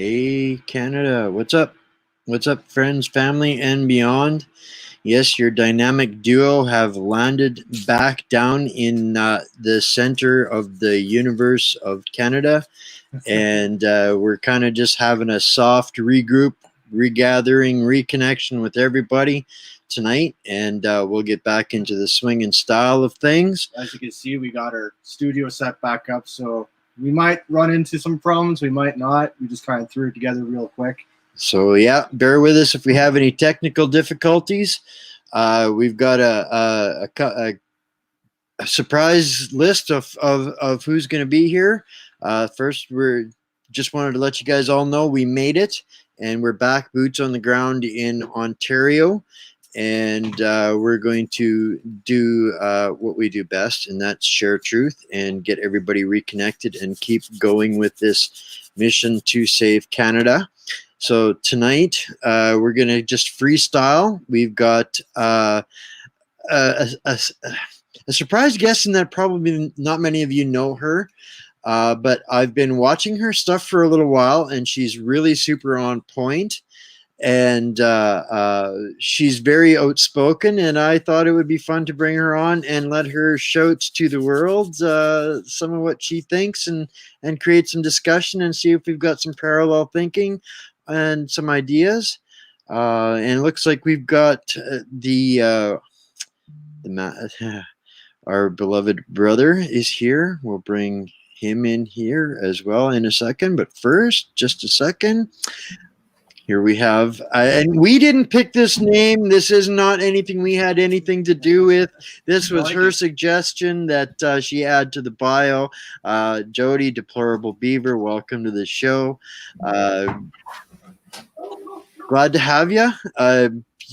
Hey, Canada. What's up? What's up, friends, family, and beyond? Yes, your dynamic duo have landed back down in the center of the universe of Canada, and we're kind of just having a soft regroup, regathering, reconnection with everybody tonight, and we'll get back into the swing and style of things. As you can see, we got our studio set back up, so we might run into some problems, we might not. We just kind of threw it together real quick. So yeah, bear with us if we have any technical difficulties. We've got a surprise list of who's going to be here. First, we're just wanted to let you guys all know we made it, and we're back, boots on the ground in Ontario, and we're going to do what we do best, and that's share truth and get everybody reconnected and keep going with this mission to save Canada. So tonight we're going to just freestyle. We've got a surprise guest in that probably not many of you know her, but I've been watching her stuff for a little while, and she's really super on point, and she's very outspoken, and I thought it would be fun to bring her on and let her shout to the world some of what she thinks, and create some discussion and see if we've got some parallel thinking and some ideas. And it looks like we've got our beloved brother is here. We'll bring him in here as well in a second. But first, just a second. Here we have, and we didn't pick this name. This is not anything we had anything to do with. This was her suggestion that she add to the bio. Jody, Deplorable Beaver, welcome to the show. Glad to have you.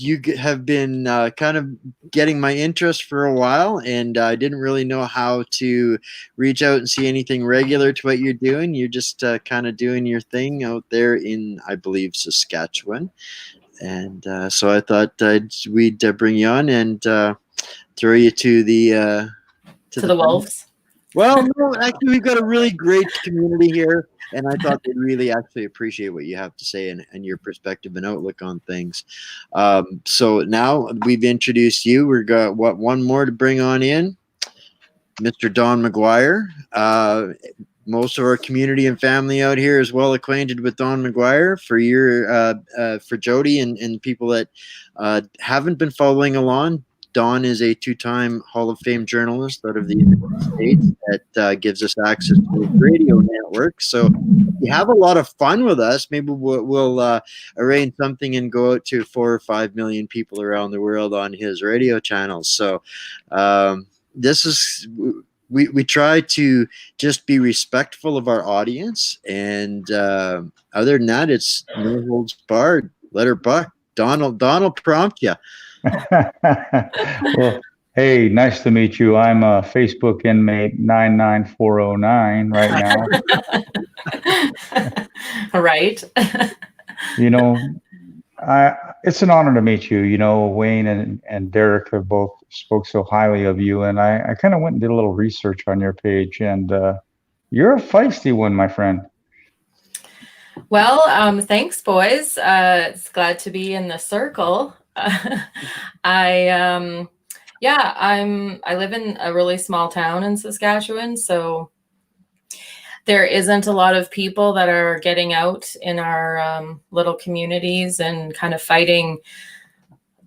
You have been kind of getting my interest for a while, and I didn't really know how to reach out and see anything regular to what you're doing. You're just kind of doing your thing out there in, I believe, Saskatchewan. And so I thought we'd bring you on and throw you to the wolves. Well, no, actually, we've got a really great community here, and I thought they'd really actually appreciate what you have to say and your perspective and outlook on things. So now we've introduced you. We've got one more to bring on in, Mr. Don McGuire. Most of our community and family out here is well acquainted with Don McGuire. For Jody and people that haven't been following along, Don is a two-time Hall of Fame journalist out of the United States that gives us access to his radio network. So you have a lot of fun with us. Maybe we'll arrange something and go out to 4 or 5 million people around the world on his radio channels. So this is we try to just be respectful of our audience, and other than that, it's no holds barred. Let her buck. Don will prompt you. Well, hey, nice to meet you. I'm a Facebook inmate 99409 right now. Right. You know, it's an honor to meet you. You know, Wayne and Derek have both spoke so highly of you, and I kind of went and did a little research on your page, and you're a feisty one, my friend. Well, thanks, boys. It's glad to be in the circle. I live in a really small town in Saskatchewan, so there isn't a lot of people that are getting out in our little communities and kind of fighting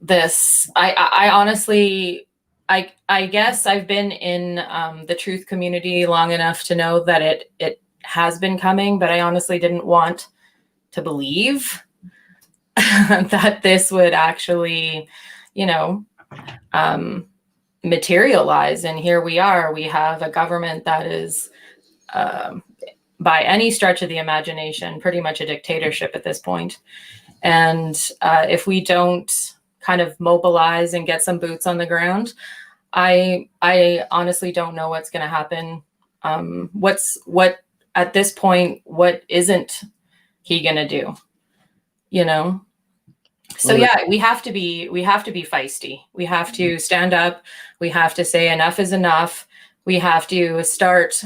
this. I honestly, I guess I've been in the truth community long enough to know that it has been coming, but I honestly didn't want to believe that this would actually, materialize. And here we are. We have a government that is, by any stretch of the imagination, pretty much a dictatorship at this point. And if we don't kind of mobilize and get some boots on the ground, I honestly don't know what's going to happen. What at this point, what isn't he going to do? So yeah, we have to be feisty. We have to stand up. We have to say enough is enough. We have to start,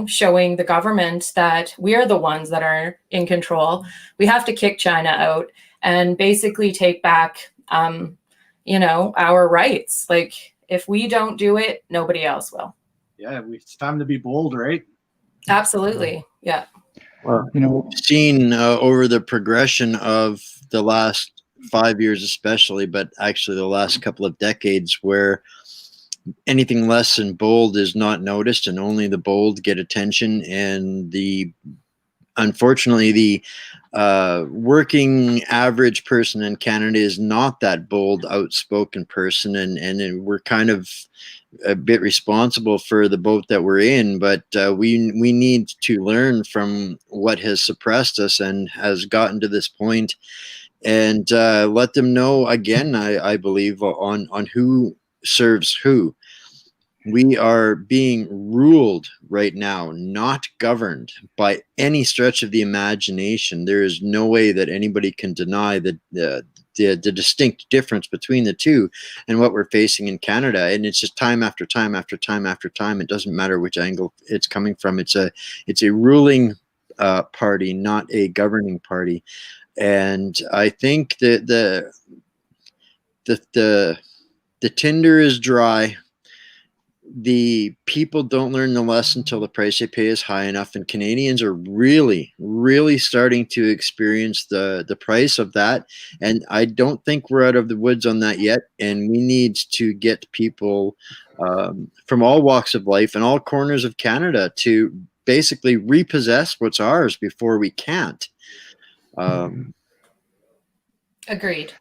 showing the government that we are the ones that are in control. We have to kick China out and basically take back, our rights. Like, if we don't do it, nobody else will. Yeah, it's time to be bold, right? Absolutely. Yeah. Well, we've seen over the progression of the last 5 years, especially, but actually the last couple of decades, where anything less than bold is not noticed, and only the bold get attention. And unfortunately, the working average person in Canada is not that bold, outspoken person, and we're kind of a bit responsible for the boat that we're in. But we need to learn from what has suppressed us and has gotten to this point, and let them know again. I believe on who serves who. We are being ruled right now, not governed by any stretch of the imagination. There is no way that anybody can deny the distinct difference between the two and what we're facing in Canada. And it's just time after time after time after time. It doesn't matter which angle it's coming from. It's a ruling party, not a governing party. And I think that the tinder is dry. The people don't learn the lesson until the price they pay is high enough, and Canadians are really, really starting to experience the price of that. And I don't think we're out of the woods on that yet. And we need to get people from all walks of life and all corners of Canada to basically repossess what's ours before we can't. Agreed.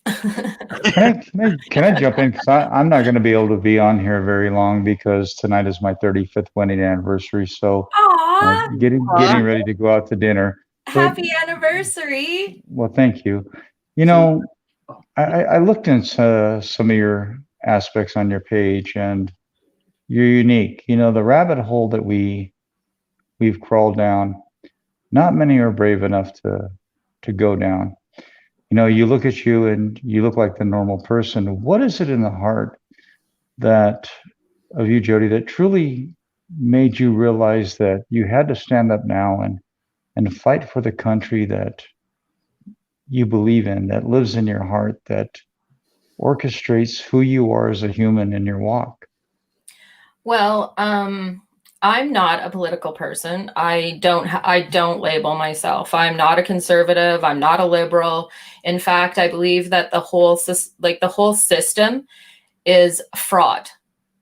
Can I jump in? Because I'm not going to be able to be on here very long, because tonight is my 35th wedding anniversary. So getting ready to go out to dinner. Happy anniversary. Well, thank you. I looked into some of your aspects on your page, and you're unique. The rabbit hole that we've crawled down, not many are brave enough to go down. You look at you and you look like the normal person. What is it in the heart of you, Jody, that truly made you realize that you had to stand up now and fight for the country that you believe in, that lives in your heart, that orchestrates who you are as a human in your walk? Well, I'm not a political person. I don't label myself. I'm not a conservative. I'm not a liberal. In fact, I believe that the whole system is fraud.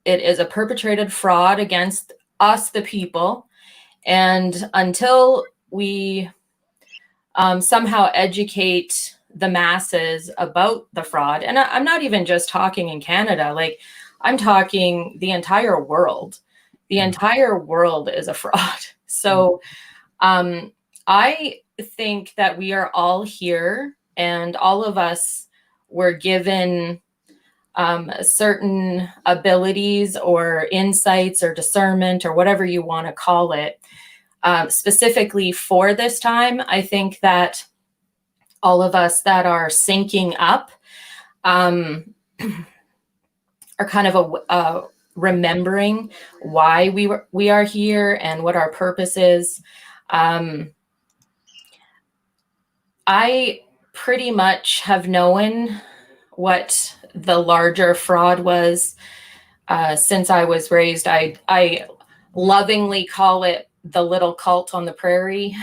It is a perpetrated fraud against us, the people. And until we somehow educate the masses about the fraud, and I'm not even just talking in Canada, like I'm talking the entire world. The entire world is a fraud. So I think that we are all here, and all of us were given certain abilities or insights or discernment or whatever you want to call it, specifically for this time. I think that all of us that are syncing up are kind of remembering why we are here and what our purpose is. I pretty much have known what the larger fraud was since I was raised. I lovingly call it the little cult on the prairie.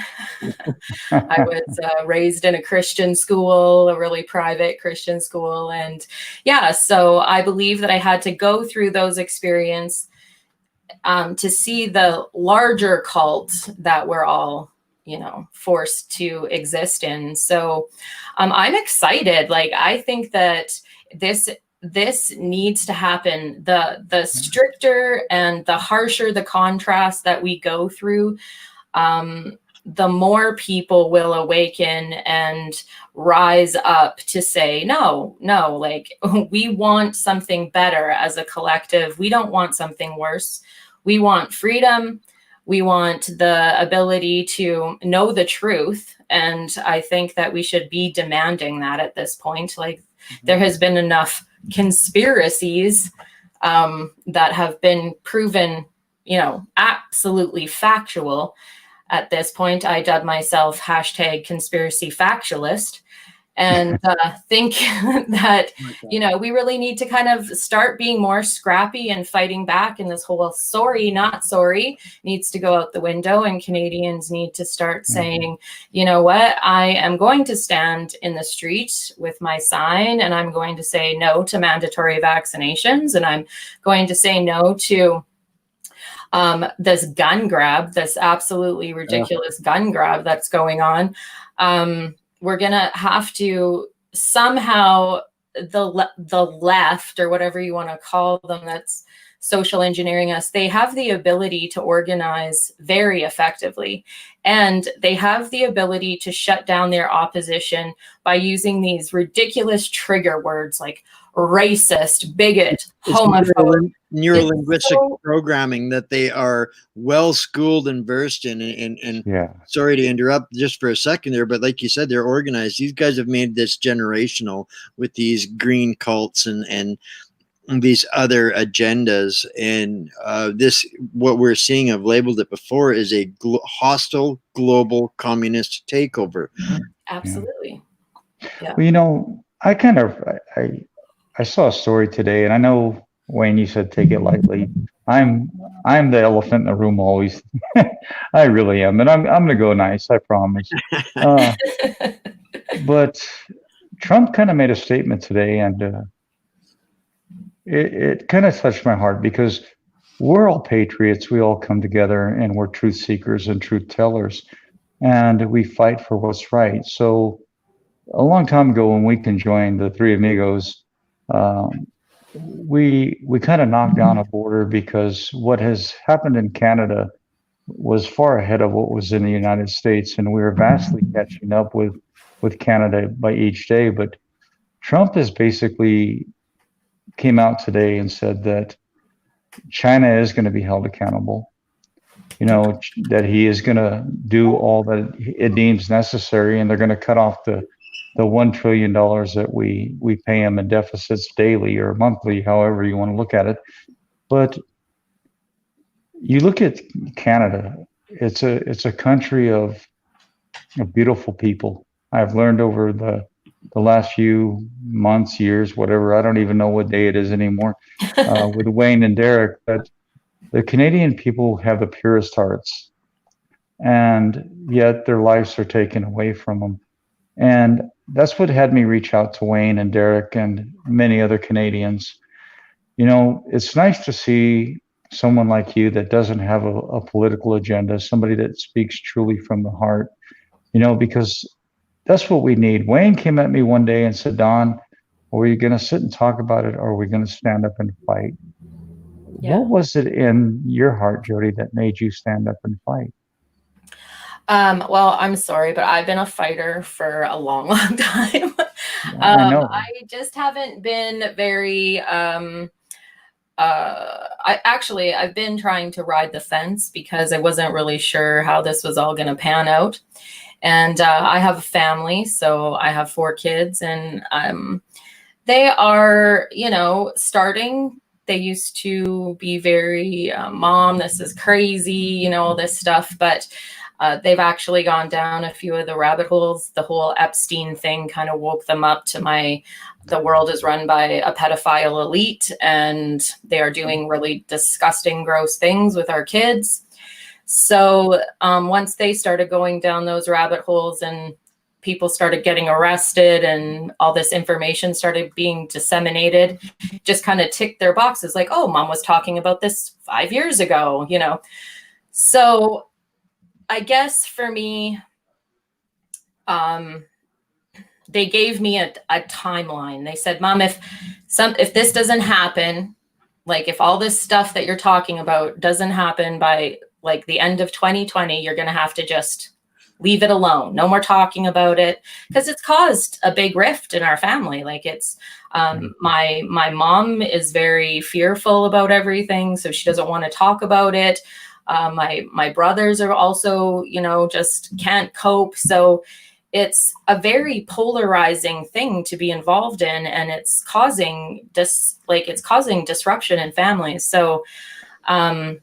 I was raised in a Christian school, a really private Christian school. And yeah, so I believe that I had to go through those experiences to see the larger cult that we're all, forced to exist in. So I'm excited. Like, I think that this needs to happen. The stricter and the harsher the contrast that we go through, the more people will awaken and rise up to say, no, like, we want something better as a collective. We don't want something worse. We want freedom. We want the ability to know the truth. And I think that we should be demanding that at this point. Like, there has been enough conspiracies that have been proven, absolutely factual. At this point, I dubbed myself #Conspiracy Factulist, and think that, we really need to kind of start being more scrappy and fighting back. And this whole sorry, not sorry needs to go out the window. And Canadians need to start saying, you know what, I am going to stand in the street with my sign, and I'm going to say no to mandatory vaccinations. And I'm going to say no to this gun grab, this absolutely ridiculous gun grab that's going on. We're going to have to somehow, the left, or whatever you want to call them, that's social engineering us, they have the ability to organize very effectively. And they have the ability to shut down their opposition by using these ridiculous trigger words like racist, bigot, homophobe. Neurolinguistic programming that they are well schooled and versed in. And sorry to interrupt just for a second there, but like you said, they're organized. These guys have made this generational with these green cults and these other agendas. And this, what we're seeing, I've labeled it before, is a hostile global communist takeover. Absolutely. Yeah. Well, I saw a story today, and I know, Wayne, you said take it lightly. I'm the elephant in the room always. I really am, and I'm gonna go nice, I promise. But Trump kind of made a statement today, and it kind of touched my heart, because we're all patriots. We all come together, and we're truth seekers and truth tellers, and we fight for what's right. So a long time ago, when we conjoined the Three Amigos, we kind of knocked down a border, because what has happened in Canada was far ahead of what was in the United States, and we were vastly catching up with Canada by each day. But Trump has basically came out today and said that China is going to be held accountable, that he is going to do all that it deems necessary, and they're going to cut off the $1 trillion that we pay him in deficits daily or monthly, however you want to look at it. But you look at Canada, it's a country of beautiful people. I've learned over the last few months, years, whatever, I don't even know what day it is anymore, with Wayne and Derek, that the Canadian people have the purest hearts, and yet their lives are taken away from them. And that's what had me reach out to Wayne and Derek and many other Canadians. It's nice to see someone like you that doesn't have a political agenda, somebody that speaks truly from the heart, because that's what we need. Wayne came at me one day and said, Don, are we going to sit and talk about it, or are we going to stand up and fight? Yeah. What was it in your heart, Jody, that made you stand up and fight? Well, I'm sorry, but I've been a fighter for a long, long time. I know. I just haven't been very, I've been trying to ride the fence, because I wasn't really sure how this was all going to pan out. And I have a family, so I have 4 kids, and they are, starting. They used to be very, Mom, this is crazy, all this stuff, but they've actually gone down a few of the rabbit holes. The whole Epstein thing kind of woke them up to the world is run by a pedophile elite, and they are doing really disgusting, gross things with our kids. So once they started going down those rabbit holes, and people started getting arrested, and all this information started being disseminated, just kind of ticked their boxes, like, oh, Mom was talking about this 5 years ago, So I guess for me, they gave me a timeline. They said, Mom, if this doesn't happen, like if all this stuff that you're talking about doesn't happen by like the end of 2020, you're going to have to just leave it alone. No more talking about it, because it's caused a big rift in our family. Like it's my mom is very fearful about everything, so she doesn't want to talk about it. My brothers are also, just can't cope. So it's a very polarizing thing to be involved in, and it's causing disruption in families. So I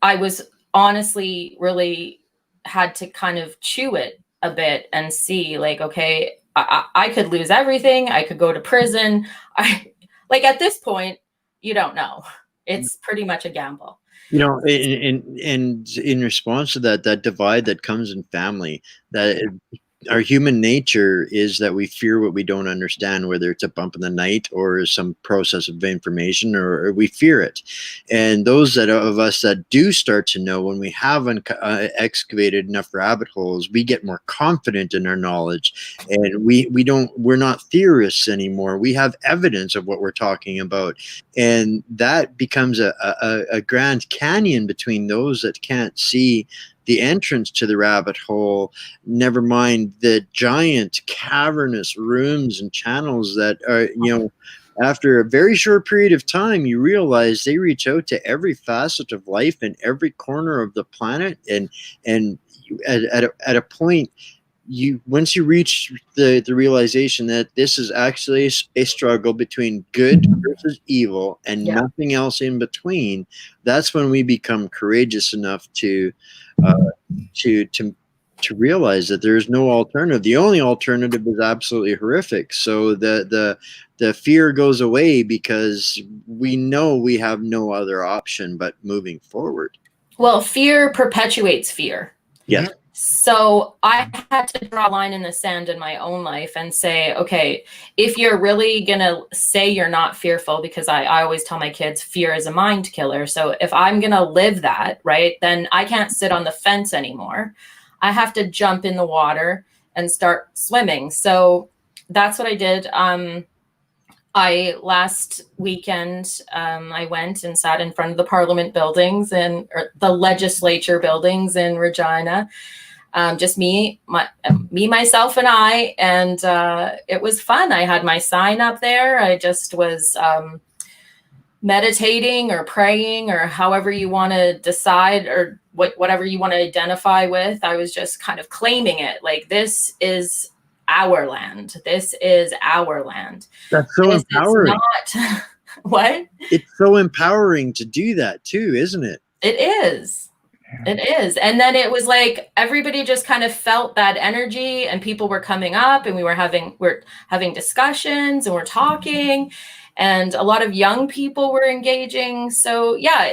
was honestly really had to kind of chew it a bit and see, like, okay, I could lose everything. I could go to prison. At this point, you don't know. It's pretty much a gamble. You know, in response to that divide that comes in family, that our human nature is that we fear what we don't understand, whether it's a bump in the night or some process of information, or we fear it. And those of us that do start to know, when we have excavated enough rabbit holes, we get more confident in our knowledge, and we're not theorists anymore. We have evidence of what we're talking about, and that becomes a grand canyon between those that can't see the entrance to the rabbit hole, never mind the giant cavernous rooms and channels that are, after a very short period of time, you realize they reach out to every facet of life in every corner of the planet. And at a point, once you reach the realization that this is actually a struggle between good versus evil and nothing else in between, that's when we become courageous enough to realize that there is no alternative. The only alternative is absolutely horrific. So the fear goes away, because we know we have no other option but moving forward. Well, fear perpetuates fear. Yes. So I had to draw a line in the sand in my own life and say, okay, if you're really going to say you're not fearful, because I always tell my kids fear is a mind killer. So if I'm going to live that, right, then I can't sit on the fence anymore. I have to jump in the water and start swimming. So that's what I did. Last weekend, I went and sat in front of the Parliament buildings or the legislature buildings in Regina. Just me, myself, and I, and it was fun. I had my sign up there. I just was meditating or praying, or however you want to decide, or whatever you want to identify with. I was just kind of claiming it, like, this is our land. This is our land. That's so empowering. What? It's so empowering to do that too, isn't it? It is. It is. And then it was like everybody just kind of felt that energy, and people were coming up, and we're having discussions, and we're talking, and a lot of young people were engaging. So yeah,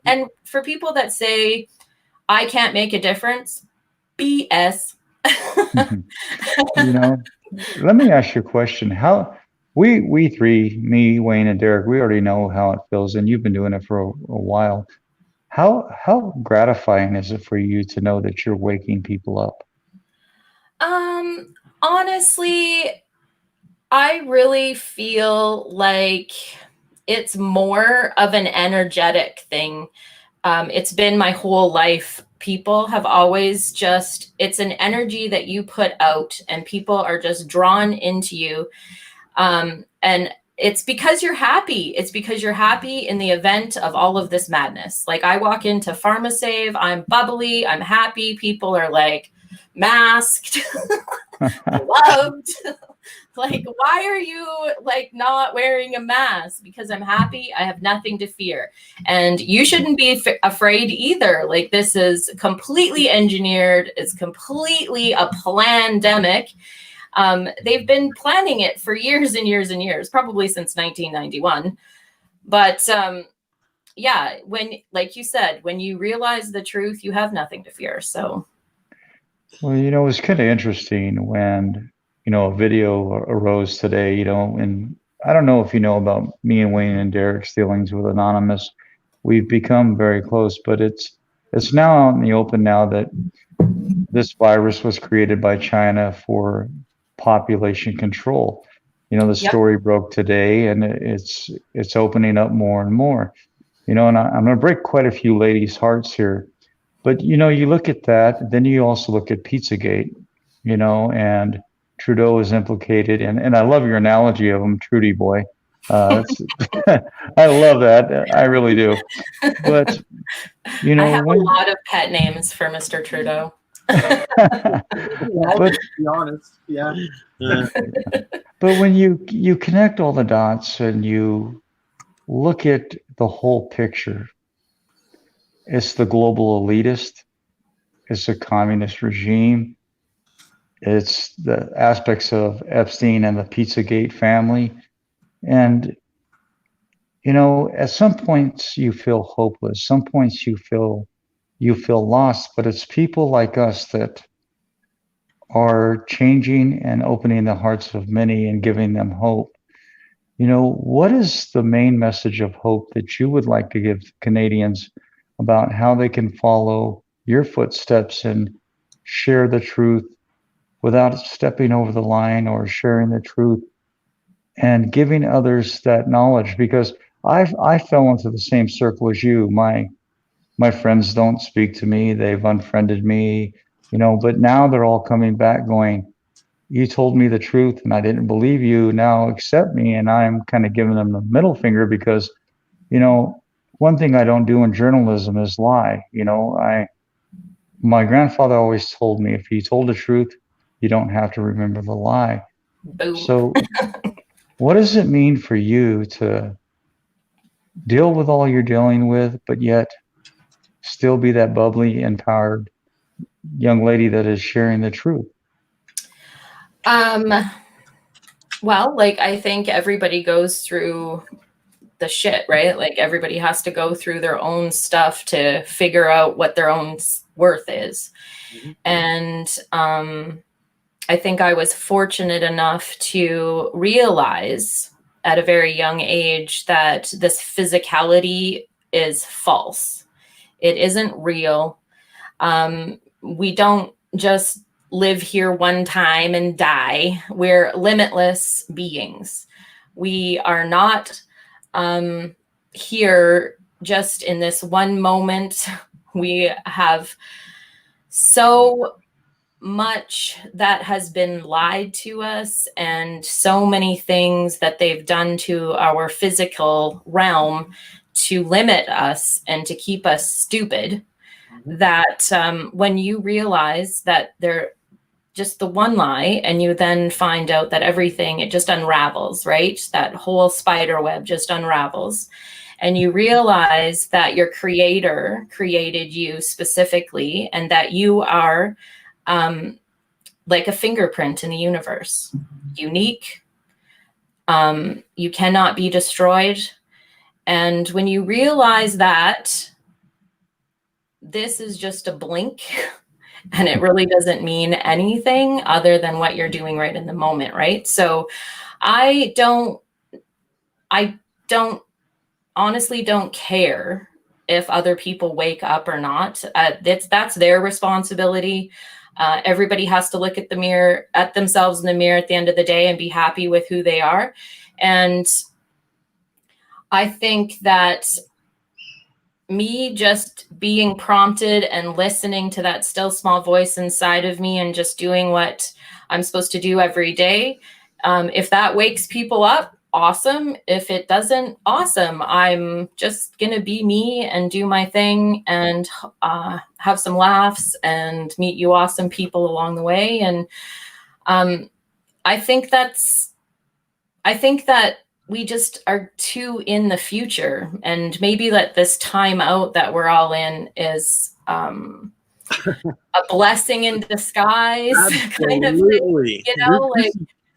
and for people that say I can't make a difference, BS. Let me ask you a question. How we three, me, Wayne, and Derek, we already know how it feels, and you've been doing it for a while. How gratifying is it for you to know that you're waking people up? Honestly, I really feel like it's more of an energetic thing. It's been my whole life. People have always it's an energy that you put out, and people are just drawn into you. And it's because you're happy. It's because you're happy in the event of all of this madness. Like, I walk into PharmaSave, I'm bubbly, I'm happy. People are like masked, loved. Like, why are you like not wearing a mask? Because I'm happy. I have nothing to fear. And you shouldn't be afraid either. Like, this is completely engineered. It's completely a pandemic. They've been planning it for years and years and years, probably since 1991. But yeah, like you said, when you realize the truth, you have nothing to fear. So, well, it was kind of interesting when a video arose today, and I don't know if you know about me and Wayne and Derek's dealings with Anonymous. We've become very close, but it's now out in the open now that this virus was created by China for population control. The story broke today, and it's opening up more and more. And I'm going to break quite a few ladies' hearts here, but you look at that, then you also look at Pizzagate, and Trudeau is implicated, and I love your analogy of him, Trudy boy. I love that. I really do. But I have a lot of pet names for Mr. Trudeau. But to be honest, yeah. Uh, but when you connect all the dots and you look at the whole picture, it's the global elitist, it's a communist regime, it's the aspects of Epstein and the Pizzagate family. And, at some points you feel hopeless. Some points you feel lost, but it's people like us that are changing and opening the hearts of many and giving them hope. What is the main message of hope that you would like to give Canadians about how they can follow your footsteps and share the truth without stepping over the line, or sharing the truth and giving others that knowledge? Because I fell into the same circle as you. My friends don't speak to me. They've unfriended me, but now they're all coming back going, you told me the truth and I didn't believe you. Now accept me. And I'm kind of giving them the middle finger because, one thing I don't do in journalism is lie. My grandfather always told me, if you told the truth, you don't have to remember the lie. Boom. So what does it mean for you to deal with all you're dealing with, but yet still be that bubbly, empowered young lady that is sharing the truth? Well, like, I think everybody goes through the shit, right? Like, everybody has to go through their own stuff to figure out what their own worth is. Mhm. And I think I was fortunate enough to realize at a very young age that this physicality is false. It isn't real. We don't just live here one time and die. We're limitless beings. We are not here just in this one moment. We have so much that has been lied to us, and so many things that they've done to our physical realm to limit us and to keep us stupid, that when you realize that they're just the one lie, and you then find out that everything, it just unravels, right? That whole spider web just unravels. And you realize that your creator created you specifically, and that you are like a fingerprint in the universe, unique. You cannot be destroyed. And when you realize that this is just a blink and it really doesn't mean anything other than what you're doing right in the moment, right? So I don't honestly don't care if other people wake up or not. That's their responsibility. Everybody has to look at themselves in the mirror at the end of the day and be happy with who they are. And I think that me just being prompted and listening to that still small voice inside of me and just doing what I'm supposed to do every day, if that wakes people up, awesome. If it doesn't, awesome. I'm just going to be me and do my thing and have some laughs and meet you awesome people along the way. And I think that we just are too in the future, and maybe that this time out that we're all in is a blessing in disguise. Kind of thing,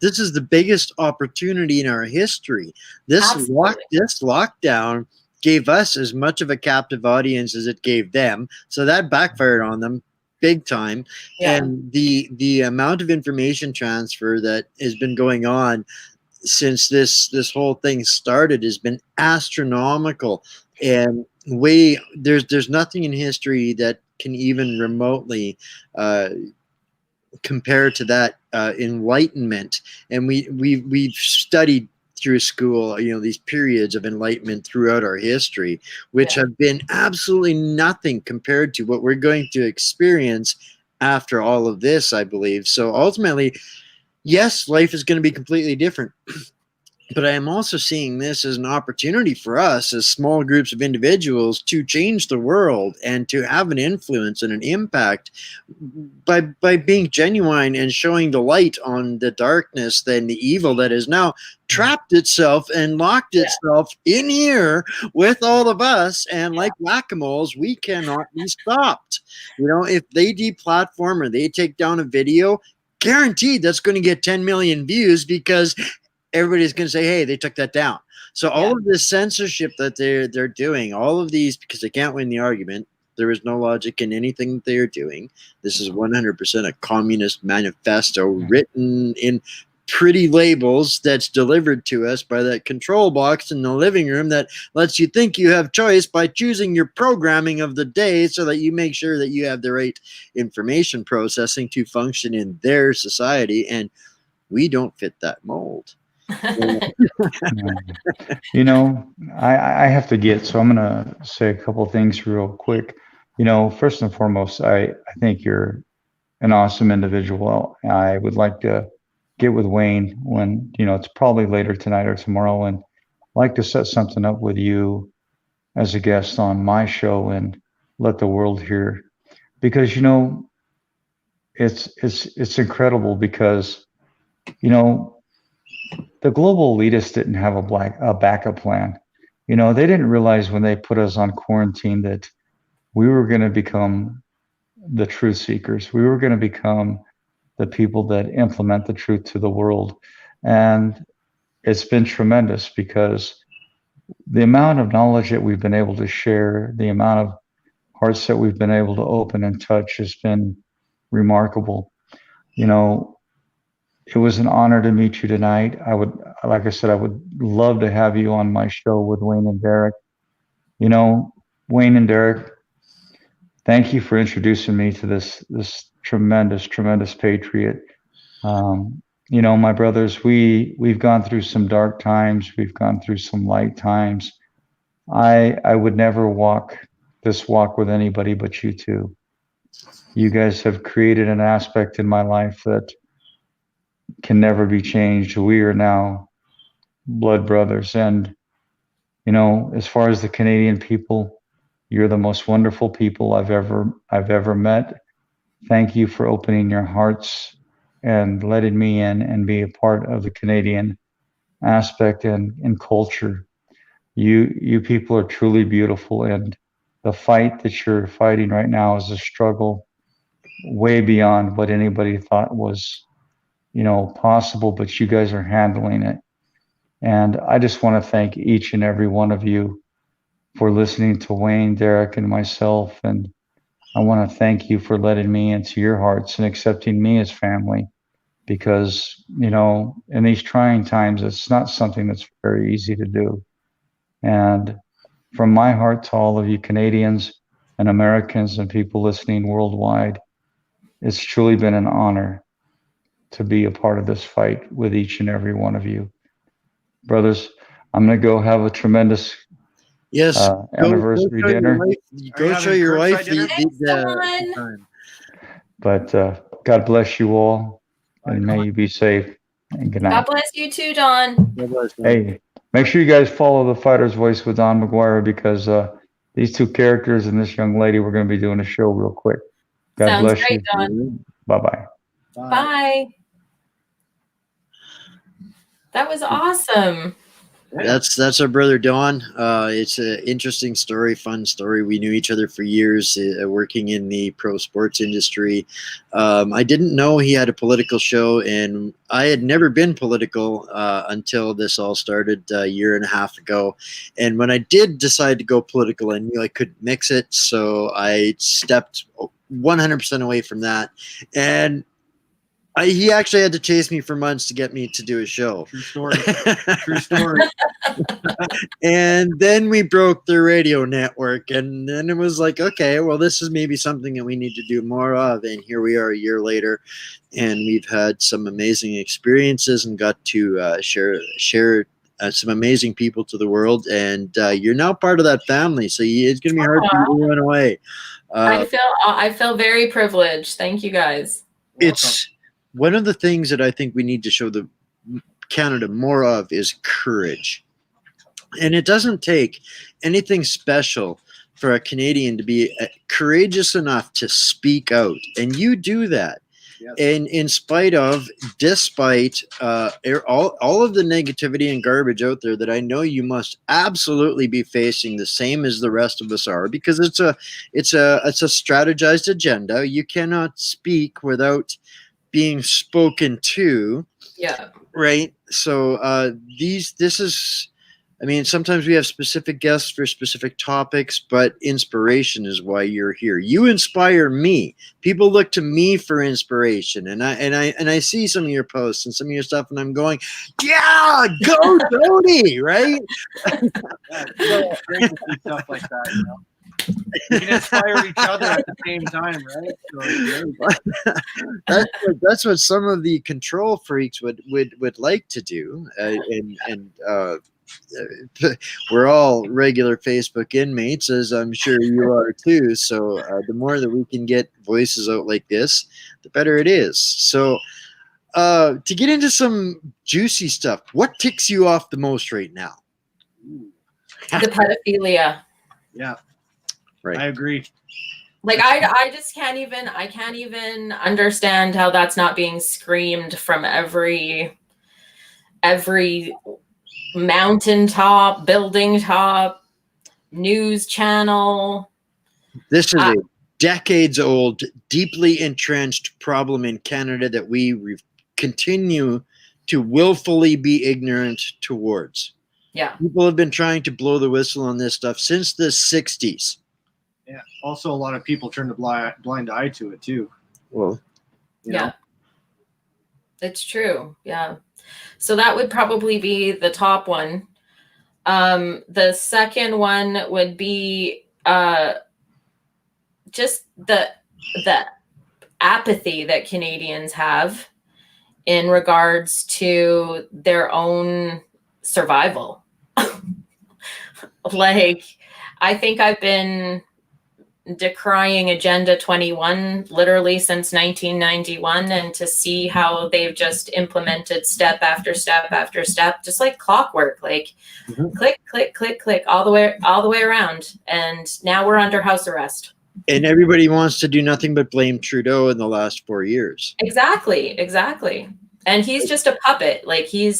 This is the biggest opportunity in our history. This lockdown gave us as much of a captive audience as it gave them, so that backfired on them big time. Yeah. And the amount of information transfer that has been going on since this whole thing started has been astronomical, and there's nothing in history that can even remotely compare to that enlightenment. And we've studied through school, these periods of enlightenment throughout our history, which have been absolutely nothing compared to what we're going to experience after all of this, I believe. So ultimately, yes, life is going to be completely different. But I am also seeing this as an opportunity for us as small groups of individuals to change the world and to have an influence and an impact by being genuine and showing the light on the darkness and the evil that has now trapped itself and locked itself in here with all of us. And like whack-a-moles, we cannot be stopped. You know, if they deplatform or they take down a video, guaranteed that's going to get 10 million views because everybody's going to say, hey, they took that down. So all of this censorship that they're doing, all of these, because they can't win the argument, there is no logic in anything that they are doing. This is 100% a communist manifesto written in pretty labels that's delivered to us by that control box in the living room that lets you think you have choice by choosing your programming of the day so that you make sure that you have the right information processing to function in their society. And we don't fit that mold. You know, I have to get, so I'm going to say a couple of things real quick. You know, first and foremost, I think you're an awesome individual. I would like to get with Wayne when, you know, it's probably later tonight or tomorrow, and like to set something up with you as a guest on my show and let the world hear. Because, you know, it's incredible because, you know, the global elitists didn't have a backup plan. You know, they didn't realize when they put us on quarantine that we were going to become the truth seekers. We were going to become the people that implement the truth to the world. And it's been tremendous because the amount of knowledge that we've been able to share, the amount of hearts that we've been able to open and touch has been remarkable. You know, it was an honor to meet you tonight. Like I said, I would love to have you on my show with Wayne and Derek. You know, Wayne and Derek, thank you for introducing me to this tremendous patriot. You know, my brothers, we've gone through some dark times. We've gone through some light times. I would never walk this walk with anybody but you two. You guys have created an aspect in my life that can never be changed. We are now blood brothers. And, you know, as far as the Canadian people, you're the most wonderful people I've ever met. Thank you for opening your hearts and letting me in and be a part of the Canadian aspect and culture. You people are truly beautiful, and the fight that you're fighting right now is a struggle way beyond what anybody thought was, you know, possible, but you guys are handling it. And I just want to thank each and every one of you for listening to Wayne, Derek, and myself. And I want to thank you for letting me into your hearts and accepting me as family, because, you know, in these trying times, it's not something that's very easy to do. And from my heart to all of you Canadians and Americans and people listening worldwide, it's truly been an honor to be a part of this fight with each and every one of you. Brothers, I'm going to go have a tremendous anniversary dinner. Go show your wife the time. But God bless you all, and may you be safe. And good night. God bless you too, Don. Hey, make sure you guys follow The Fighter's Voice with Don McGuire, because these two characters and this young lady, we're going to be doing a show real quick. God Sounds bless great, you. Don. Bye-bye. Bye. That was awesome. That's our brother Don. It's an interesting story, fun story. We knew each other for years, working in the pro sports industry. I didn't know he had a political show, and I had never been political until this all started a year and a half ago. And when I did decide to go political, I knew I couldn't mix it, so I stepped 100% away from that. And he actually had to chase me for months to get me to do a show. True story. True story. And then we broke the radio network, and then it was like, okay, well, this is maybe something that we need to do more of. And here we are a year later, and we've had some amazing experiences and got to share some amazing people to the world. And you're now part of that family, so it's going to be hard for you to run away. I feel very privileged. Thank you guys. It's one of the things that I think we need to show the Canada more of is courage. And it doesn't take anything special for a Canadian to be courageous enough to speak out. And you do that. Yes. And despite all of the negativity and garbage out there that I know you must absolutely be facing, the same as the rest of us are, because it's a strategized agenda. You cannot speak without being spoken to. Yeah. Right. So this is, I mean, sometimes we have specific guests for specific topics, but inspiration is why you're here. You inspire me. People look to me for inspiration, and I see some of your posts and some of your stuff, and I'm going, yeah, go Jody, right? Yeah, it's so great to see stuff like that, you know. We can inspire each other at the same time, right? So, that's what some of the control freaks would like to do, we're all regular Facebook inmates, as I'm sure you are too. So the more that we can get voices out like this, the better it is. So to get into some juicy stuff, what ticks you off the most right now? The pedophilia. yeah, Right. I agree. Like I just can't even understand how that's not being screamed from every mountaintop, building top, news channel. This is a decades-old, deeply entrenched problem in Canada that we continue to willfully be ignorant towards. Yeah. People have been trying to blow the whistle on this stuff since the 60s. Yeah. Also, a lot of people turn a blind eye to it too. Well, you know? It's true. Yeah. So that would probably be the top one. The second one would be just the apathy that Canadians have in regards to their own survival. Like, I think I've been decrying Agenda 21 literally since 1991, and to see how they've just implemented step after step after step, just like clockwork, like click, click, click, click, all the way around. And now we're under house arrest. And everybody wants to do nothing but blame Trudeau in the last 4 years. Exactly. And he's just a puppet. Like he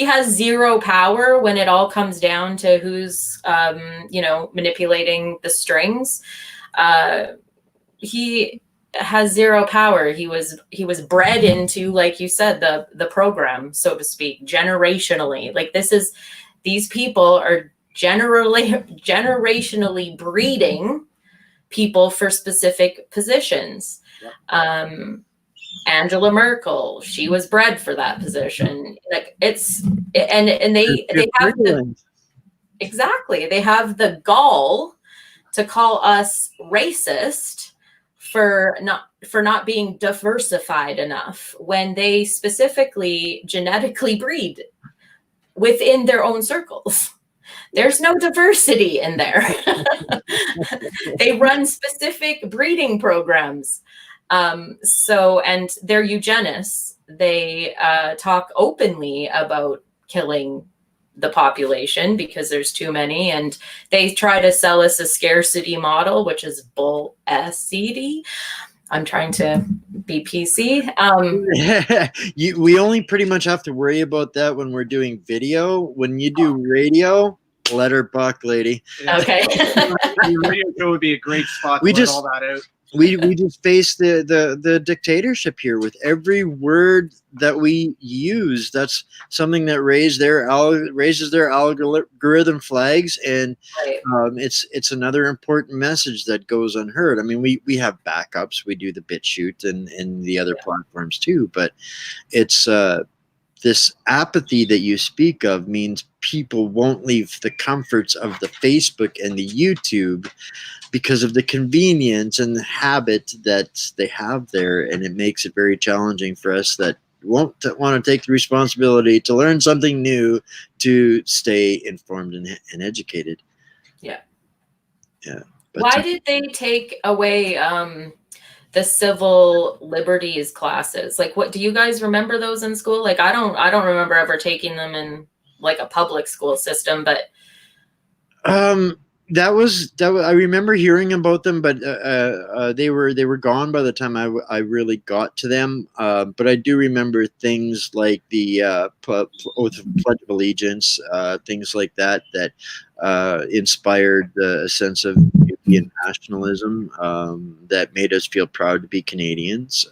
has zero power when it all comes down to who's manipulating the strings. He has zero power. He was bred into, like you said, the program, so to speak, generationally. Like these people are generationally breeding people for specific positions. Yep. Angela Merkel, she was bred for that position. Like they have they have the gall to call us racist for not being diversified enough, when they specifically genetically breed within their own circles. There's no diversity in there. They run specific breeding programs. And they're eugenists. They talk openly about killing the population because there's too many, and they try to sell us a scarcity model, which is bull SCD. I'm trying to be PC. We only pretty much have to worry about that when we're doing video. When you do radio, let her buck, lady. Okay. Your radio show would be a great spot to let all that out. We just face the dictatorship here with every word that we use. That's something that raises their algorithm flags, and it's another important message that goes unheard. I mean, we have backups. We do the BitChute and the other platforms too, but it's this apathy that you speak of means people won't leave the comforts of the Facebook and the YouTube because of the convenience and the habit that they have there. And it makes it very challenging for us that won't want to take the responsibility to learn something new to stay informed and educated. Yeah. Why did they take away the civil liberties classes. Like, what do you guys remember those in school? Like, I don't remember ever taking them in like a public school system, but that was I remember hearing about them, but they were gone by the time I really got to them. But I do remember things like the oath of Pledge of Allegiance, things like that inspired a sense of Canadian nationalism, that made us feel proud to be Canadians.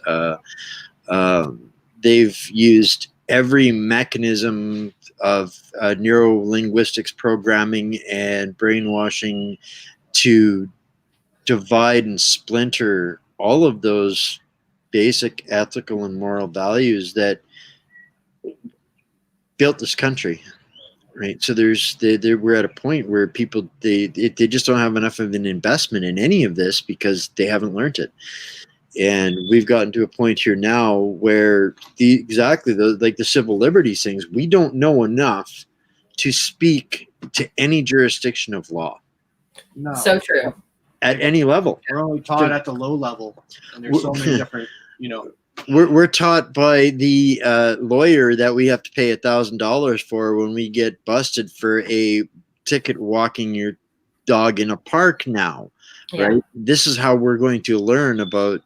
They've used every mechanism of neuro-linguistics programming and brainwashing to divide and splinter all of those basic ethical and moral values that built this country, right? So we're at a point where people they just don't have enough of an investment in any of this because they haven't learned it. And we've gotten to a point here now where like the civil liberties things, we don't know enough to speak to any jurisdiction of law. No. so true. At any level. We're only taught at the low level, and there's so many different, We're taught by the lawyer that we have to pay $1,000 for when we get busted for a ticket walking your dog in a park now. Yeah. Right. This is how we're going to learn about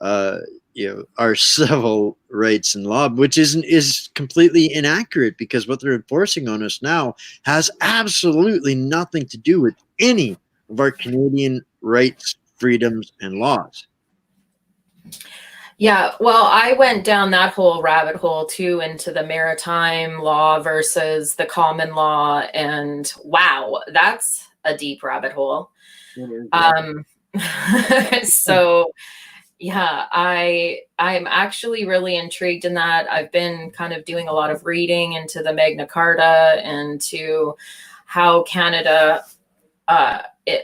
our civil rights and law, which is completely inaccurate, because what they're enforcing on us now has absolutely nothing to do with any of our Canadian rights, freedoms, and laws. Yeah, well, I went down that whole rabbit hole too, into the maritime law versus the common law, and wow, that's a deep rabbit hole. So yeah, I'm actually really intrigued in that. I've been kind of doing a lot of reading into the Magna Carta and to how Canada,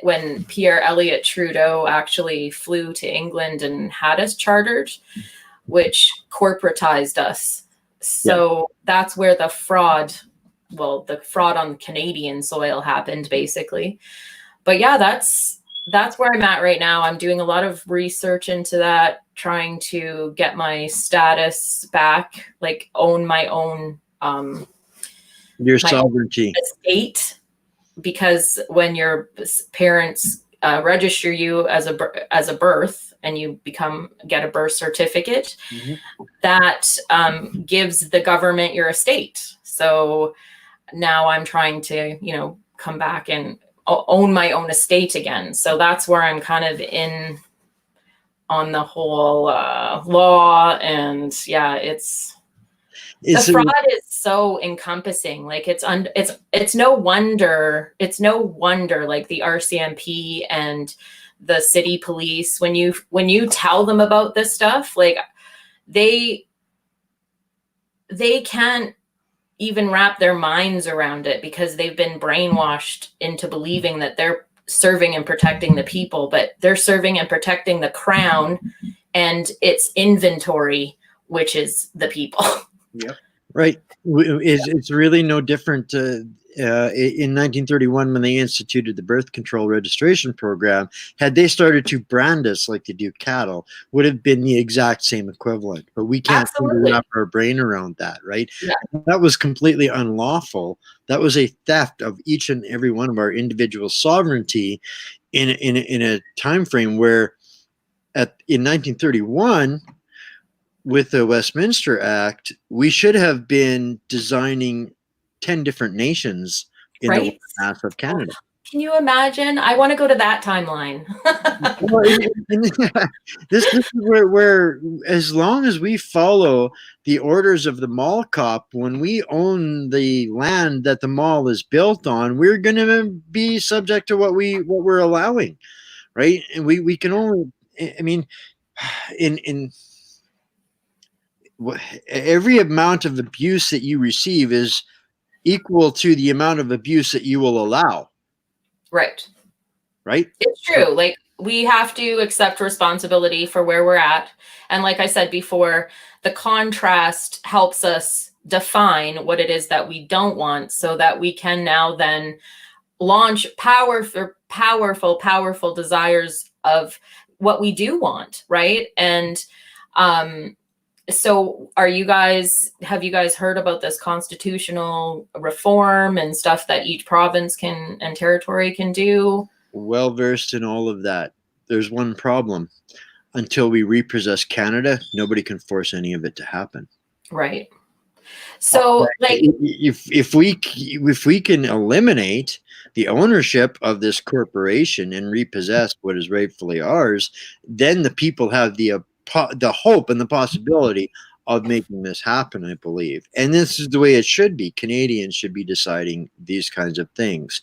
when Pierre Elliott Trudeau actually flew to England and had us chartered, which corporatized us. So that's where the fraud on Canadian soil happened, basically. But yeah, that's where I'm at right now. I'm doing a lot of research into that, trying to get my status back, like own my own your sovereignty estate, because when your parents register you as a birth and you get a birth certificate, that gives the government your estate. So now I'm trying to come back and own my own estate again. So that's where I'm kind of in on the whole law. And yeah, the fraud is so encompassing. Like it's no wonder like the RCMP and the city police, when you tell them about this stuff, like they can't even wrap their minds around it, because they've been brainwashed into believing that they're serving and protecting the people, but they're serving and protecting the crown and its inventory, which is the people. Yep. Right. It's really no different. In 1931, when they instituted the birth control registration program, had they started to brand us like they do cattle, would have been the exact same equivalent. But we can't wrap our brain around that, right? Yeah. That was completely unlawful. That was a theft of each and every one of our individual sovereignty in a time frame where in 1931, with the Westminster Act, we should have been designing 10 different nations in the mass of Canada. Can you imagine? I want to go to that timeline. This is where as long as we follow the orders of the mall cop, when we own the land that the mall is built on, we're going to be subject to what we're allowing, right? And we can only, I mean, in every amount of abuse that you receive is equal to the amount of abuse that you will allow. Right. It's true. Like, we have to accept responsibility for where we're at. And like I said before, the contrast helps us define what it is that we don't want, so that we can now then launch powerful desires of what we do want, right? And so have you guys heard about this constitutional reform and stuff that each province and territory can do? Well versed in all of that. There's one problem. Until we repossess Canada, nobody can force any of it to happen. Right. So like if we can eliminate the ownership of this corporation and repossess what is rightfully ours, then the people have the hope and the possibility of making this happen, I believe. And this is the way it should be. Canadians should be deciding these kinds of things.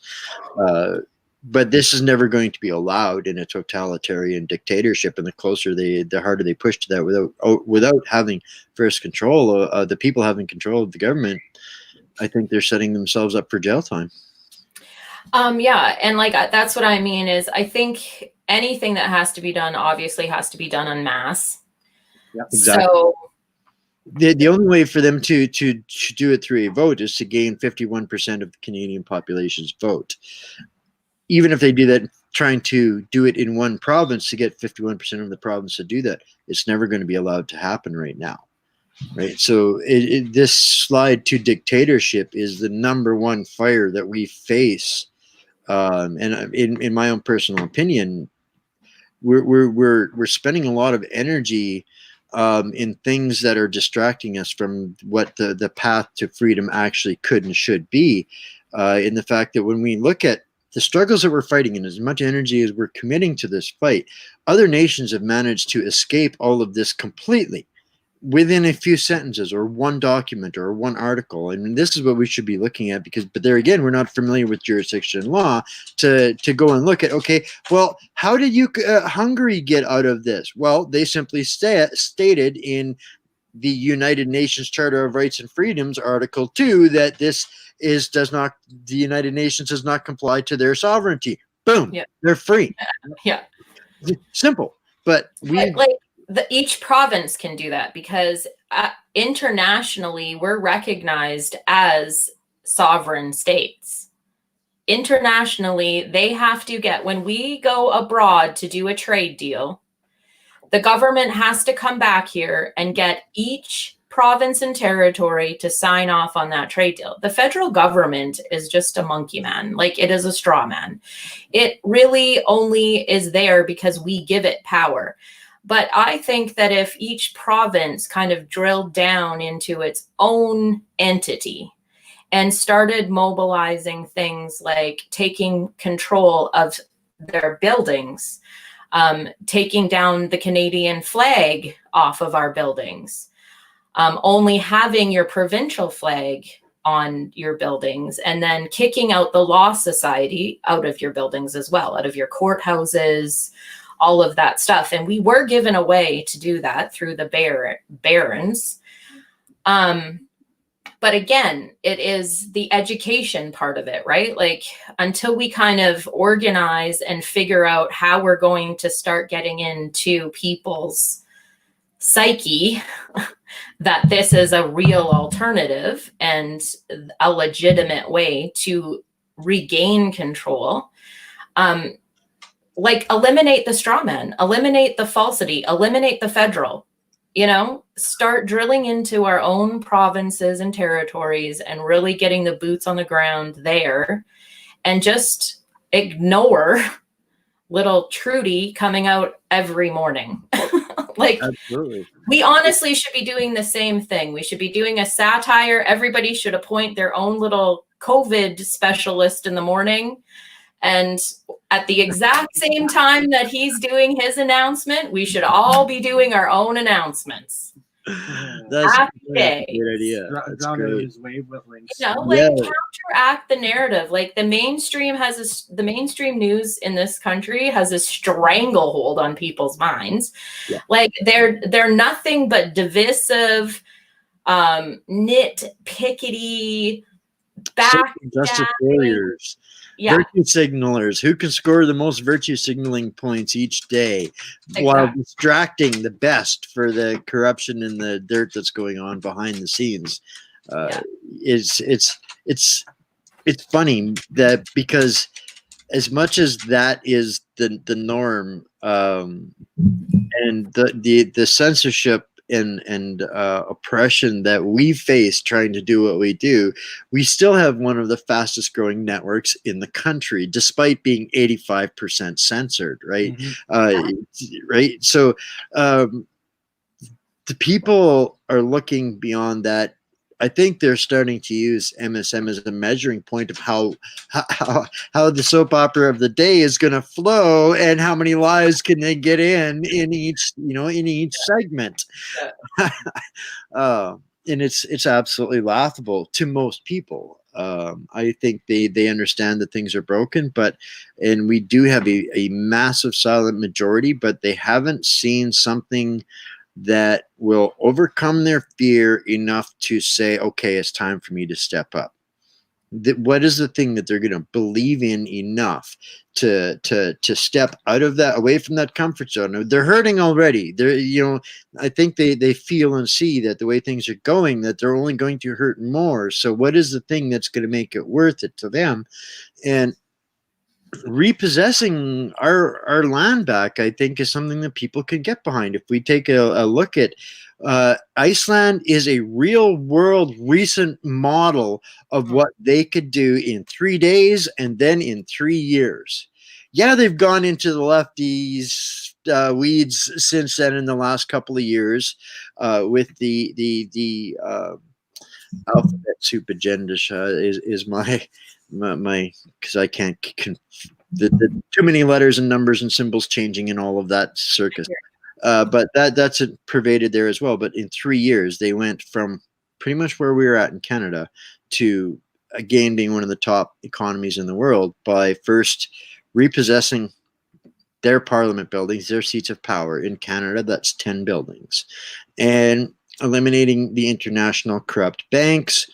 But this is never going to be allowed in a totalitarian dictatorship. And the harder they push to that without having first control, the people having control of the government, I think they're setting themselves up for jail time. Yeah. And like, that's what I mean is I think anything that has to be done obviously has to be done en masse. Yep, exactly. So the only way for them to do it through a vote is to gain 51% of the Canadian population's vote. Even if they do that, trying to do it in one province to get 51% of the province to do that, it's never going to be allowed to happen right now. Right. So this slide to dictatorship is the number one fire that we face. And in my own personal opinion, we're spending a lot of energy in things that are distracting us from what the path to freedom actually could and should be. In the fact that when we look at the struggles that we're fighting and as much energy as we're committing to this fight, other nations have managed to escape all of this completely within a few sentences or one document or one article. And this is what we should be looking at but there again, we're not familiar with jurisdiction law to go and look at, okay, well, how did Hungary get out of this? Well, they simply stated in the United Nations Charter of Rights and Freedoms, Article 2, that the United Nations does not comply to their sovereignty. Boom. Yep. They're free. Yeah. Simple. But each province can do that because internationally we're recognized as sovereign states. Internationally, they have to when we go abroad to do a trade deal, the government has to come back here and get each province and territory to sign off on that trade deal. The federal government is just a monkey man. Like, it is a straw man. It really only is there because we give it power. But I think that if each province kind of drilled down into its own entity and started mobilizing things like taking control of their buildings, taking down the Canadian flag off of our buildings, only having your provincial flag on your buildings, and then kicking out the Law Society out of your buildings as well, out of your courthouses, all of that stuff. And we were given a way to do that through the barons. But again, it is the education part of it, right? Like, until we kind of organize and figure out how we're going to start getting into people's psyche that this is a real alternative and a legitimate way to regain control, like, eliminate the straw man, eliminate the falsity, eliminate the federal, start drilling into our own provinces and territories and really getting the boots on the ground there, and just ignore little Trudy coming out every morning. Like, absolutely. We honestly should be doing the same thing. We should be doing a satire. Everybody should appoint their own little COVID specialist in the morning. And at the exact same time that he's doing his announcement, we should all be doing our own announcements. That's a great idea. His wavelengths. Counteract the narrative. Like, the mainstream news in this country has a stranglehold on people's minds. Yeah. Like, they're nothing but divisive, nitpickety, justice warriors. Yeah. Virtue signalers who can score the most virtue signaling points each day, while distracting the best for the corruption and the dirt that's going on behind the scenes. It's funny that, because as much as that is the norm, and the censorship and oppression that we face trying to do what we do, we still have one of the fastest growing networks in the country, despite being 85% censored, right? Right. So the people are looking beyond that. I think they're starting to use MSM as a measuring point of how the soap opera of the day is going to flow, and how many lies can they get in each segment. And it's absolutely laughable to most people. I think they understand that things are broken, and we do have a massive silent majority, but they haven't seen something that will overcome their fear enough to say, okay, it's time for me to step up. What is the thing that they're going to believe in enough to step out of that, away from that comfort zone? They're hurting already. I think they feel and see that the way things are going, that they're only going to hurt more. So what is the thing that's going to make it worth it to them? And repossessing our land back, I think, is something that people can get behind. If we take a look at Iceland, is a real world recent model of what they could do in 3 days and then in 3 years. Yeah, they've gone into the lefties weeds since then in the last couple of years with the alphabet soup agenda is my because I can't the too many letters and numbers and symbols changing and all of that circus. But that's pervaded there as well. But in 3 years, they went from pretty much where we were at in Canada to again being one of the top economies in the world by first repossessing their parliament buildings, their seats of power. In Canada, that's 10 buildings, and eliminating the international corrupt banks,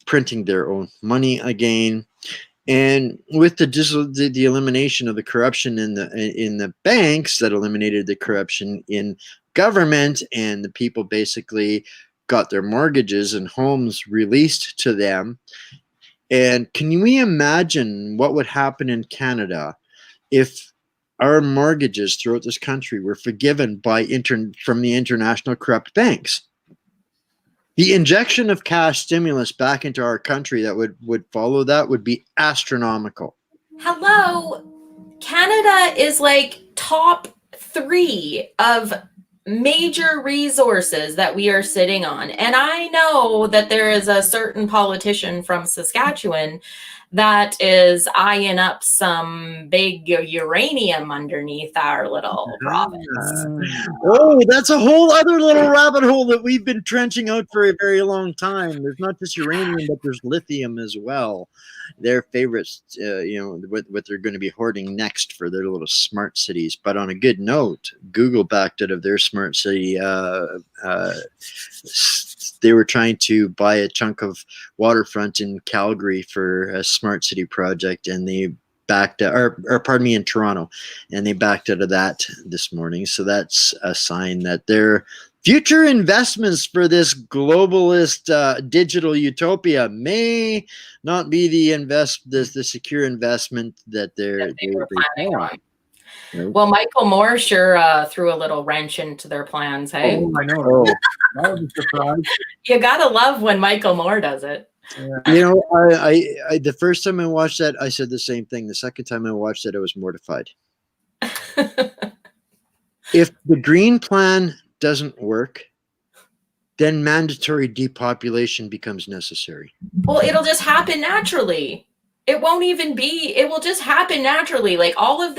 printing their own money again. And with the elimination of the corruption in the banks, that eliminated the corruption in government, and the people basically got their mortgages and homes released to them. And can we imagine what would happen in Canada if our mortgages throughout this country were forgiven from the international corrupt banks? The injection of cash stimulus back into our country that would follow that would be astronomical. Hello, Canada is like top 3 of major resources that we are sitting on. And I know that there is a certain politician from Saskatchewan that is eyeing up some big uranium underneath our little province. Oh, that's a whole other little rabbit hole that we've been trenching out for a very long time. There's not just uranium, but there's lithium as well. Their favorites, what they're going to be hoarding next for their little smart cities. But on a good note, Google backed out of their smart city. They were trying to buy a chunk of waterfront in Calgary for a smart city project, and they backed out, or pardon me, in Toronto, and they backed out of that this morning. So that's a sign that their future investments for this globalist digital utopia may not be the secure investment that they were planning on. Well, Michael Moore sure threw a little wrench into their plans, hey? Oh, I know. That was a surprise. You gotta love when Michael Moore does it. Yeah. I the first time I watched that, I said the same thing. The second time I watched it, I was mortified. If the Green Plan doesn't work, then mandatory depopulation becomes necessary. Well, it'll just happen naturally. It won't even be, it will just happen naturally. Like all of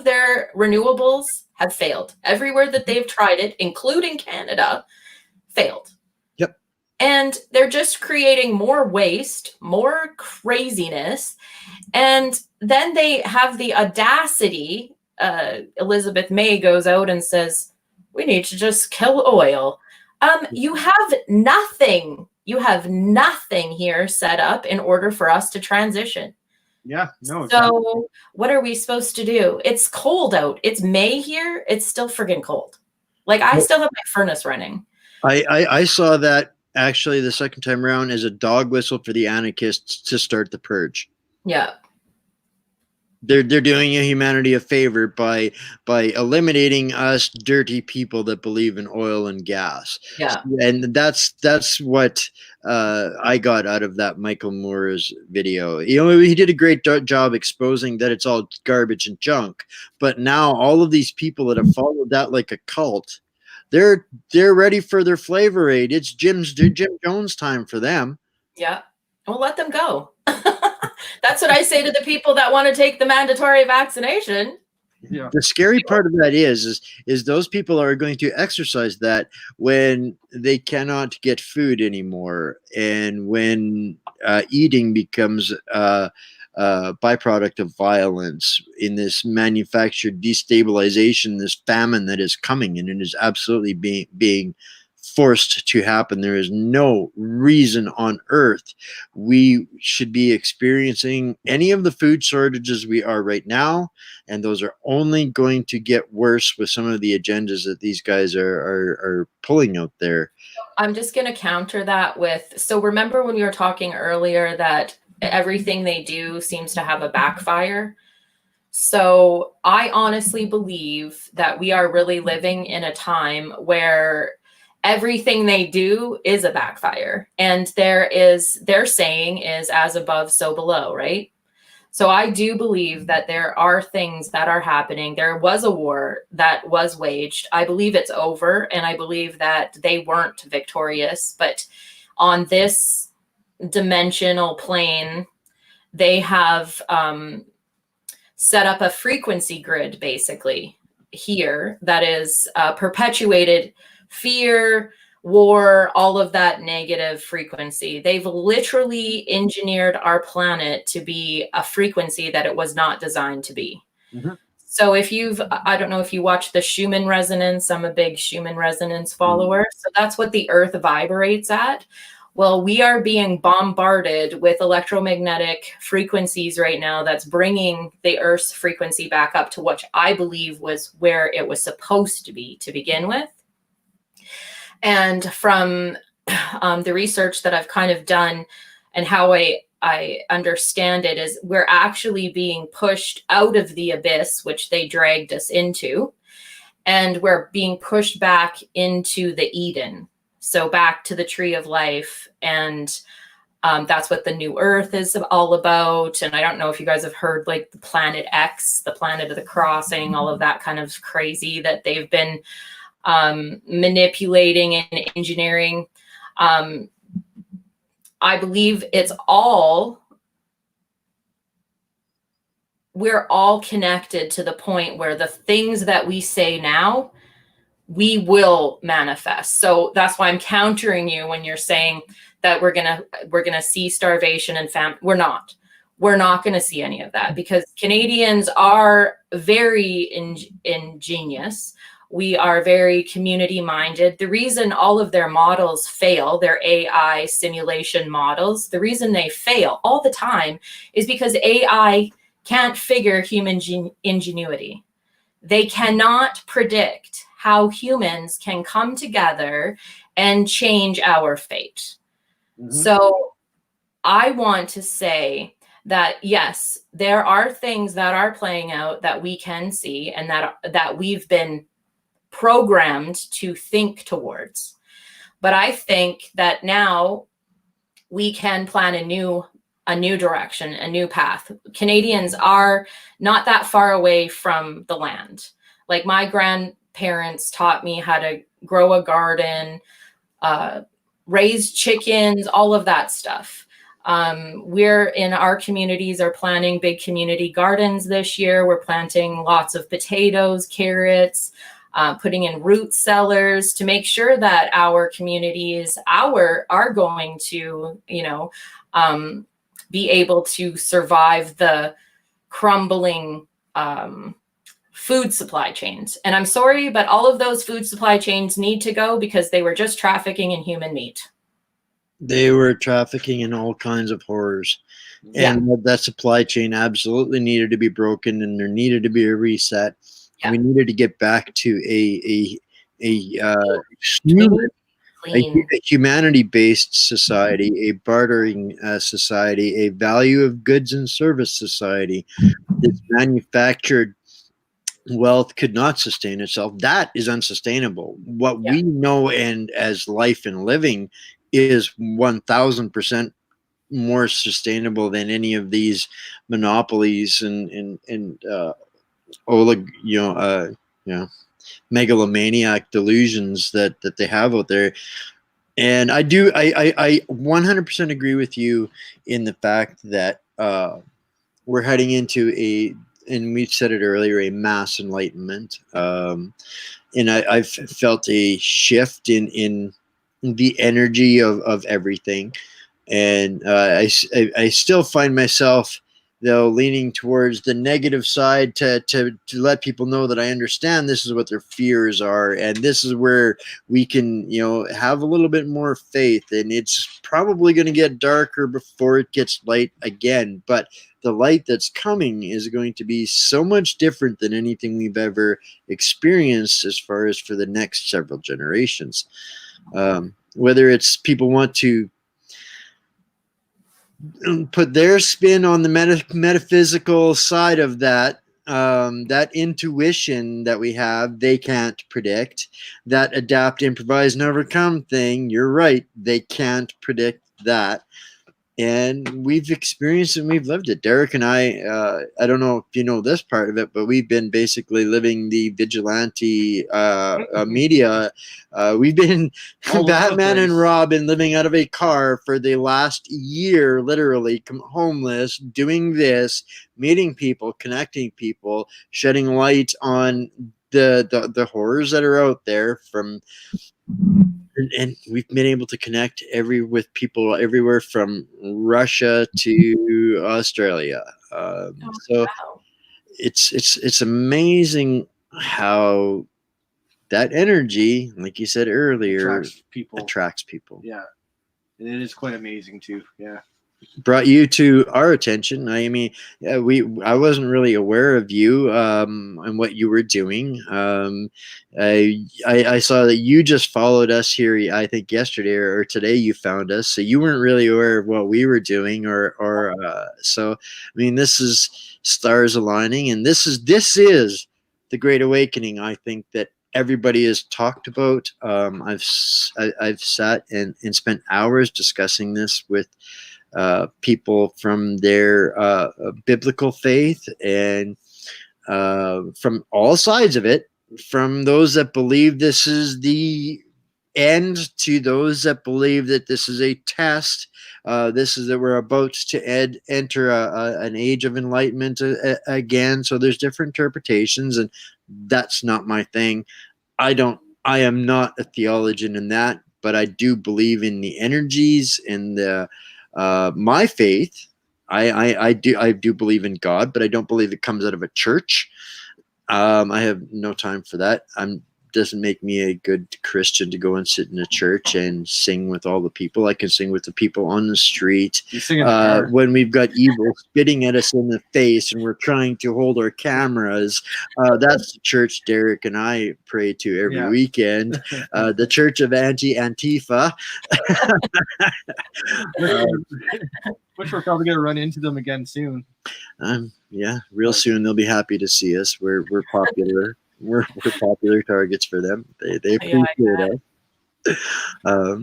their renewables have failed. Everywhere that they've tried it, including Canada, failed. Yep. And they're just creating more waste, more craziness. And then they have the audacity, Elizabeth May goes out and says, we need to just kill oil. You have nothing. You have nothing here set up in order for us to transition. Yeah, no. So what are we supposed to do? It's cold out. It's May here. It's still friggin' cold. Like I still have my furnace running. I saw that actually the second time around as a dog whistle for the anarchists to start the purge. Yeah. they're doing humanity a favor by eliminating us dirty people that believe in oil and gas. Yeah. And that's what I got out of that Michael Moore's video. He did a great job exposing that it's all garbage and junk. But now all of these people that have followed that like a cult, they're ready for their flavor aid. It's Jim Jones time for them. Yeah. Well, let them go. That's what I say to the people that want to take the mandatory vaccination. Yeah. The scary part of that is those people are going to exercise that when they cannot get food anymore, and when eating becomes a byproduct of violence in this manufactured destabilization, this famine that is coming, and it is absolutely being forced to happen. There is no reason on earth we should be experiencing any of the food shortages we are right now, and those are only going to get worse with some of the agendas that these guys are pulling out there. I'm just going to counter that with, so remember when we were talking earlier that everything they do seems to have a backfire? So I honestly believe that we are really living in a time where everything they do is a backfire, and their saying is as above, so below, right? So I do believe that there are things that are happening. There was a war that was waged. I believe it's over, and I believe that they weren't victorious, but on this dimensional plane, they have set up a frequency grid basically here that is perpetuated fear, war, all of that negative frequency. They've literally engineered our planet to be a frequency that it was not designed to be. Mm-hmm. So I don't know if you watch the Schumann resonance, I'm a big Schumann resonance follower. Mm-hmm. So that's what the earth vibrates at. Well, we are being bombarded with electromagnetic frequencies right now that's bringing the Earth's frequency back up to what I believe was where it was supposed to be to begin with. And from the research that I've kind of done and how I understand it is we're actually being pushed out of the abyss, which they dragged us into, and we're being pushed back into the Eden. So back to the tree of life. And that's what the new earth is all about. And I don't know if you guys have heard like the planet X, the planet of the crossing, all of that kind of crazy that they've been manipulating and engineering. I believe we're all connected to the point where the things that we say now, we will manifest. So that's why I'm countering you when you're saying that we're gonna see starvation and famine. We're not going to see any of that, because Canadians are very ingenious. We are very community minded. The reason all of their models fail, their AI simulation models, the reason they fail all the time is because AI can't figure human ingenuity. They cannot predict how humans can come together and change our fate. Mm-hmm. So I want to say that, yes, there are things that are playing out that we can see and that we've been programmed to think towards. But I think that now we can plan a new direction, a new path. Canadians are not that far away from the land. Like my grandparents taught me how to grow a garden, raise chickens, all of that stuff. We're in our communities are planting big community gardens this year. We're planting lots of potatoes, carrots, putting in root cellars to make sure that our communities are going to, be able to survive the crumbling food supply chains. And I'm sorry, but all of those food supply chains need to go because they were just trafficking in human meat. They were trafficking in all kinds of horrors. Yeah. And that supply chain absolutely needed to be broken, and there needed to be a reset. Yeah. We needed to get back to a humanity-based society, a bartering society, a value of goods and service society, this manufactured wealth could not sustain itself. That is unsustainable. What we know and as life and living is 1000% more sustainable than any of these monopolies and megalomaniac delusions that they have out there. And I 100% agree with you in the fact that we're heading into and we said it earlier, a mass enlightenment. And I've felt a shift in the energy of everything. And I still find myself, though, leaning towards the negative side to let people know that I understand this is what their fears are. And this is where we can, have a little bit more faith. And it's probably going to get darker before it gets light again. But the light that's coming is going to be so much different than anything we've ever experienced as far as for the next several generations. Whether it's people want to put their spin on the metaphysical side of that, that intuition that we have, they can't predict. That adapt, improvise, and overcome thing, you're right, they can't predict that. And we've experienced and we've lived it. Derek and I don't know if you know this part of it, but we've been basically living the vigilante media. We've been Batman and Robin living out of a car for the last year, literally homeless, doing this, meeting people, connecting people, shedding light on the horrors that are out there from. And we've been able to connect with people everywhere from Russia to Australia. So it's amazing how that energy, like you said earlier, attracts people. Yeah, and it is quite amazing too. Yeah. Brought you to our attention. I mean, I wasn't really aware of you and what you were doing. I saw that you just followed us here. I think yesterday or today you found us, so you weren't really aware of what we were doing, or so. I mean, this is stars aligning, and this is the Great Awakening. I think that everybody has talked about. I've sat and spent hours discussing this with people from their biblical faith and from all sides of it, from those that believe this is the end to those that believe that this is a test. This is that we're about to enter an age of enlightenment again. So there's different interpretations, and that's not my thing. I am not a theologian in that, but I do believe in the energies and the my faith. I do believe in God, but I don't believe it comes out of a church. I have no time for that. Doesn't make me a good Christian to go and sit in a church and sing with all the people. I can sing with the people on the street. When we've got evil spitting at us in the face and we're trying to hold our cameras, that's the church Derek and I pray to every weekend. The Church of Anti-Antifa. Which we're probably going to run into them again soon. Real soon they'll be happy to see us. We're popular. We're popular targets for them. They appreciate us.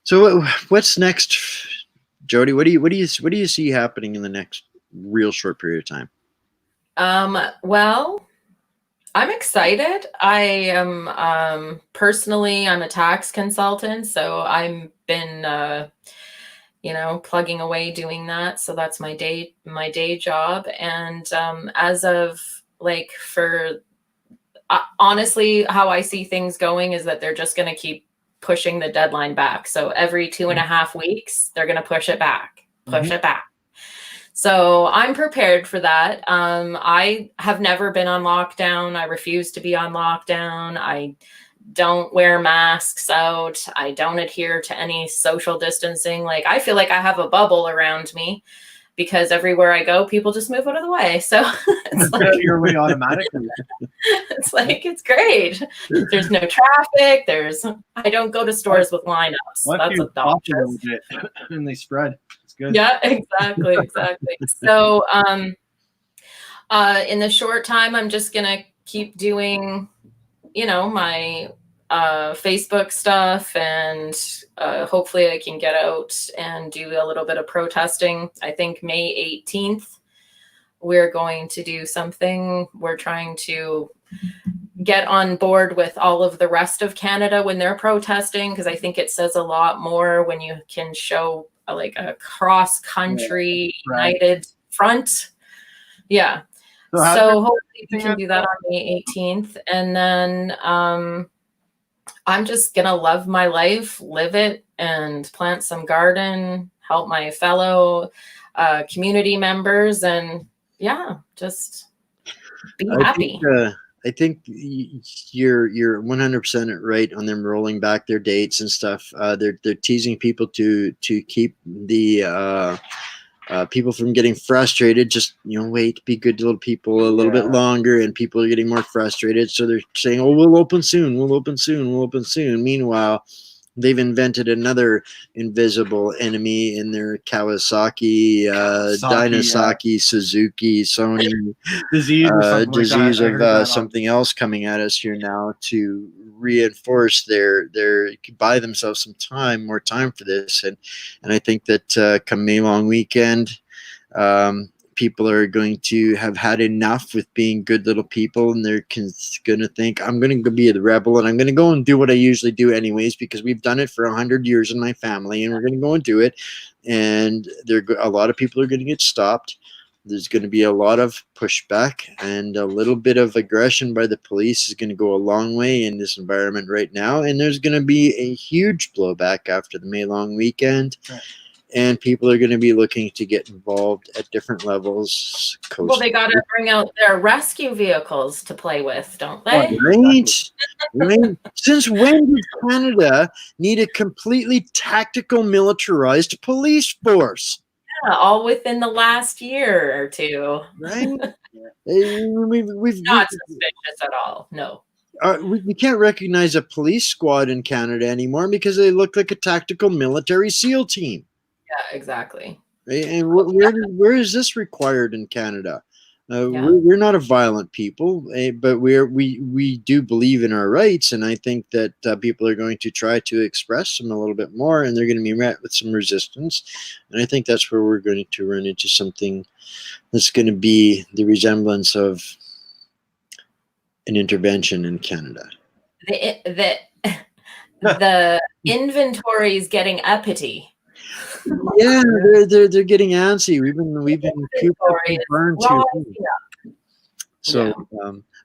So what's next, Jody? What do you see happening in the next real short period of time? Well, I'm excited. I am personally, I'm a tax consultant, so I've been plugging away doing that. So that's my day job. And as of honestly, how I see things going is that they're just going to keep pushing the deadline back. So every 2.5 weeks, they're going to push it back. So I'm prepared for that. I have never been on lockdown. I refuse to be on lockdown. I don't wear masks out. I don't adhere to any social distancing. I feel like I have a bubble around me, because everywhere I go, people just move out of the way. So it's your way automatically. It's great. There's no traffic. I don't go to stores with lineups. That's obnoxious. And they spread. It's good. Yeah, exactly. So In the short time, I'm just gonna keep doing, my Facebook stuff, and hopefully I can get out and do a little bit of protesting. I think May 18th, we're going to do something. We're trying to get on board with all of the rest of Canada when they're protesting, because I think it says a lot more when you can show like a cross-country united front. Yeah. So hopefully we can do that on May 18th. And then I'm just going to love my life, live it, and plant some garden, help my fellow community members, and just be happy. I think you're 100% right on them rolling back their dates and stuff. They're teasing people to keep the people from getting frustrated. Just wait, be good little people a little bit longer, and people are getting more frustrated. So they're saying, "Oh, we'll open soon. We'll open soon. We'll open soon." Meanwhile, they've invented another invisible enemy in their Kawasaki, Dainosaki, Suzuki, Sony disease of something else coming at us here now to reinforce their buy themselves some more time for this. And I think that come May long weekend, people are going to have had enough with being good little people, and they're going to think, I'm going to be the rebel, and I'm going to go and do what I usually do anyways, because we've done it for 100 years in my family, and we're going to go and do it. And a lot of people are going to get stopped. There's going to be a lot of pushback, and a little bit of aggression by the police is going to go a long way in this environment right now. And there's going to be a huge blowback after the May long weekend. Right. And people are going to be looking to get involved at different levels. Well, they got to bring out their rescue vehicles to play with, don't they? Right. Since when did Canada need a completely tactical, militarized police force? Yeah, all within the last year or two. Right. We've not suspicious at all. No. We can't recognize a police squad in Canada anymore because they look like a tactical military SEAL team. Yeah, exactly. And where is this required in Canada? We're not a violent people, but we do believe in our rights, and I think that people are going to try to express them a little bit more, and they're going to be met with some resistance. And I think that's where we're going to run into something that's going to be the resemblance of an intervention in Canada. The inventory is getting uppity. Yeah, they're getting antsy. We've been burned too. So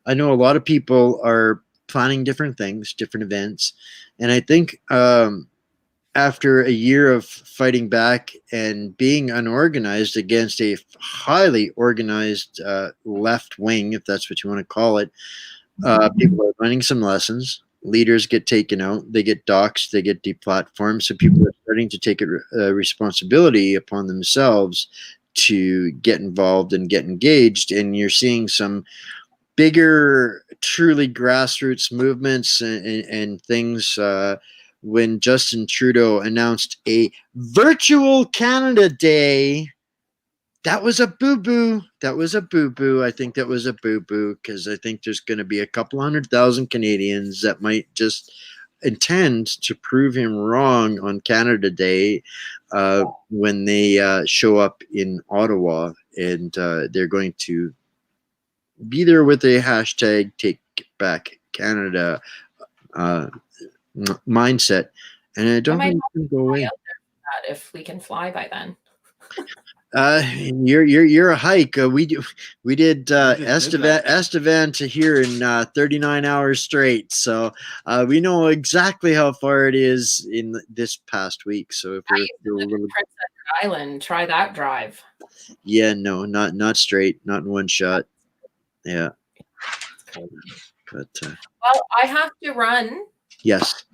I know a lot of people are planning different things, different events, and I think after a year of fighting back and being unorganized against a highly organized left wing, if that's what you want to call it, people are learning some lessons. Leaders get taken out, they get doxxed, they get deplatformed. So people are starting to take a responsibility upon themselves to get involved and get engaged. And you're seeing some bigger, truly grassroots movements and things. When Justin Trudeau announced a virtual Canada Day, that was a boo-boo. I think that was a boo-boo, because I think there's going to be a couple 100,000 Canadians that might just intend to prove him wrong on Canada Day when they show up in Ottawa, and they're going to be there with a hashtag Take Back Canada mindset, and I don't think it's going to go away. If we can fly by then. You're a hike. We did Estevan to here in 39 hours straight. So we know exactly how far it is in this past week. So if we're a little Prince Edward Island, try that drive. Yeah, no, not straight, not in one shot. Yeah. But well, I have to run. Yes.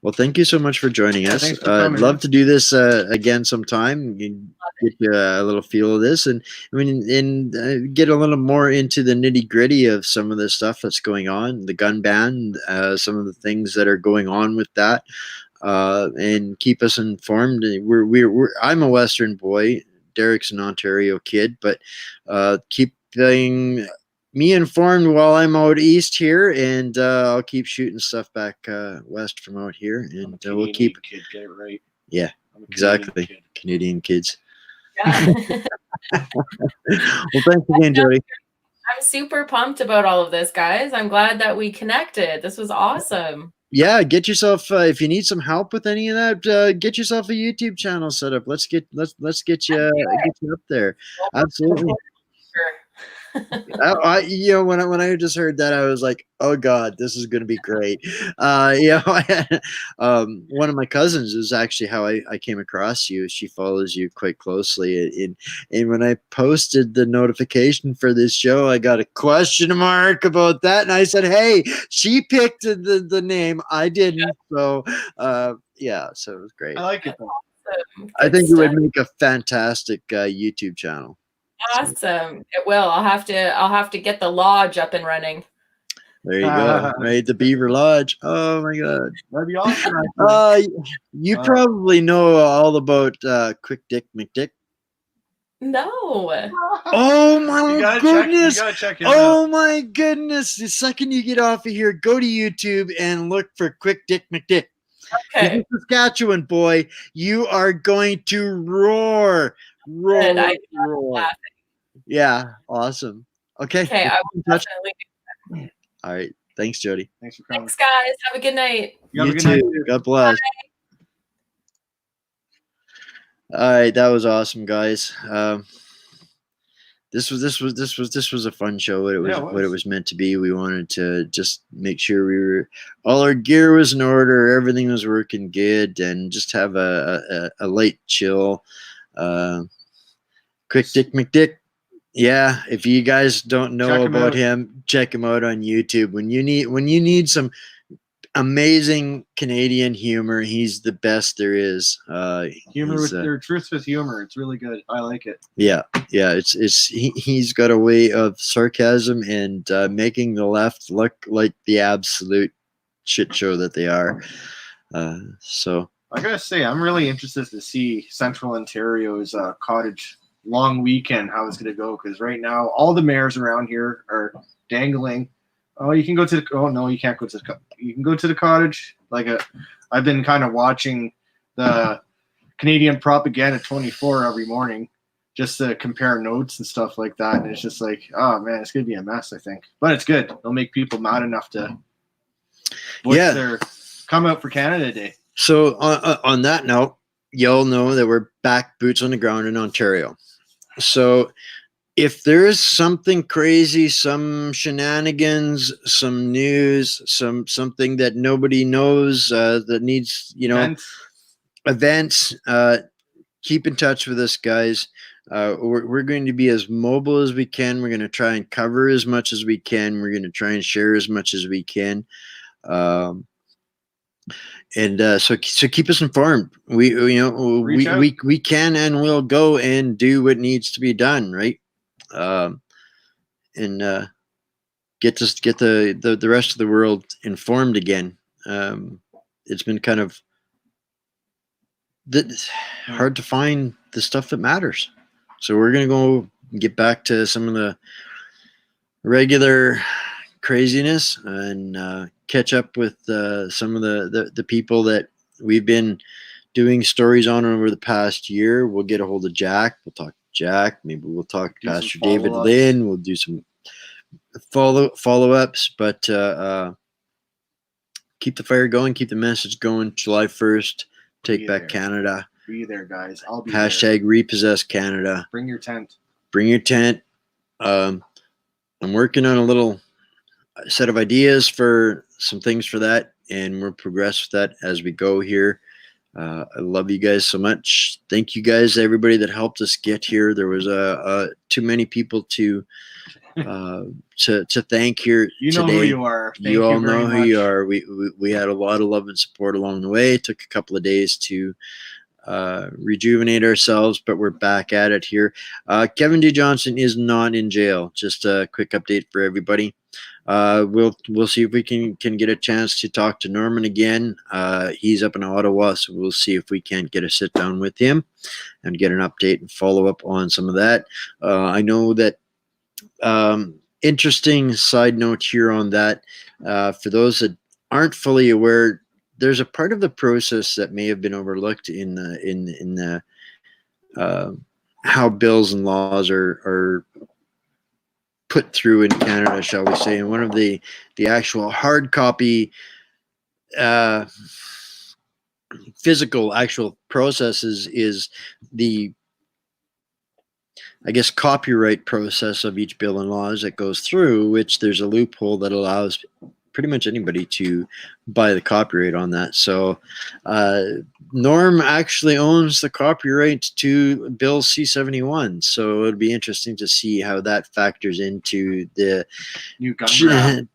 Well, thank you so much for joining us. I'd love to do this again sometime. Get a little feel of this, and get a little more into the nitty gritty of some of the stuff that's going on, the gun ban, some of the things that are going on with that, and keep us informed. I'm a Western boy. Derek's an Ontario kid, but keep keeping me informed while I'm out east here, and I'll keep shooting stuff back west from out here, and we'll keep. Kid, get it right. Yeah, I'm a exactly. Kid. Canadian kids. Yeah. Well, thanks again, Jody. I'm super pumped about all of this, guys. I'm glad that we connected. This was awesome. Yeah, get yourself if you need some help with any of that, get yourself a YouTube channel set up. Let's get you up there. Absolutely. Sure. When I just heard that, I was like, oh God, this is going to be great. One of my cousins is actually how I came across you. She follows you quite closely. And when I posted the notification for this show, I got a question mark about that. And I said, hey, she picked the name. I didn't. So, so it was great. I like it though. Awesome. I think it would make a fantastic YouTube channel. Awesome. It will. I'll have to get the lodge up and running. There you go. Right, the Beaver Lodge. Oh my God. That'd be awesome. You probably know all about Quick Dick McDick. No. Oh my goodness. Oh my goodness. The second you get off of here, go to YouTube and look for Quick Dick McDick. Okay. Saskatchewan, boy, you are going to roar. Yeah, awesome. Okay. Okay, I will definitely. All right. Thanks, Jody. Thanks for coming. Thanks, guys. Have a good night. You too. God bless. Bye. All right, that was awesome, guys. This was a fun show. What it was meant to be. We wanted to just make sure all our gear was in order, everything was working good, and just have a light chill. Quick Dick McDick. Yeah, if you guys don't know about him, check him out on YouTube. When you need some amazing Canadian humor, he's the best there is. Humor with truth with humor. It's really good. I like it. Yeah. He's got a way of sarcasm and making the left look like the absolute shit show that they are. So I gotta say, I'm really interested to see Central Ontario's cottage long weekend, how it's going to go, because right now all the mayors around here are dangling. Oh, you can go to no, you can't go to you can go to the cottage. I've been kind of watching the Canadian Propaganda 24 every morning just to compare notes and stuff like that, and it's just like, oh man, it's going to be a mess, I think, but it's good. It'll make people mad enough to come out for Canada Day. So on that note, y'all know that we're back boots on the ground in Ontario. So if there is something crazy, some shenanigans, some news, something that nobody knows that needs, events, keep in touch with us, guys. We're going to be as mobile as we can. We're going to try and cover as much as we can. We're going to try and share as much as we can. So keep us informed. We can and will go and do what needs to be done, right? And get the rest of the world informed again. It's been kind of hard to find the stuff that matters. So we're gonna go get back to some of the regular craziness and catch up with some of the people that we've been doing stories on over the past year. We'll get a hold of Jack. We'll talk to Jack. Maybe we'll talk to Pastor David Lynn. We'll do some follow-ups, but keep the fire going. Keep the message going. July 1st, take back Canada. Be there, guys. I'll be Hashtag there. repossess Canada. Bring your tent. I'm working on a little set of ideas for some things for that, and we'll progress with that as we go here. I love you guys so much. Thank you guys, everybody that helped us get here. There was too many people to thank here today. You know who you are. You all know who you are. We had a lot of love and support along the way. It took a couple of days to rejuvenate ourselves, but we're back at it here. Kevin D. Johnson is not in jail. Just a quick update for everybody. We'll see if we can get a chance to talk to Norman again. He's up in Ottawa, so we'll see if we can't get a sit down with him and get an update and follow up on some of that. I know that Interesting side note here on that. For those that aren't fully aware, there's a part of the process that may have been overlooked in the how bills and laws are put through in Canada, shall we say. And one of the actual hard copy physical actual processes is the, I guess, copyright process of each bill and laws that goes through, which there's a loophole that allows pretty much anybody to buy the copyright on that. So Norm actually owns the copyright to Bill C-71. So it'd be interesting to see how that factors into the New gun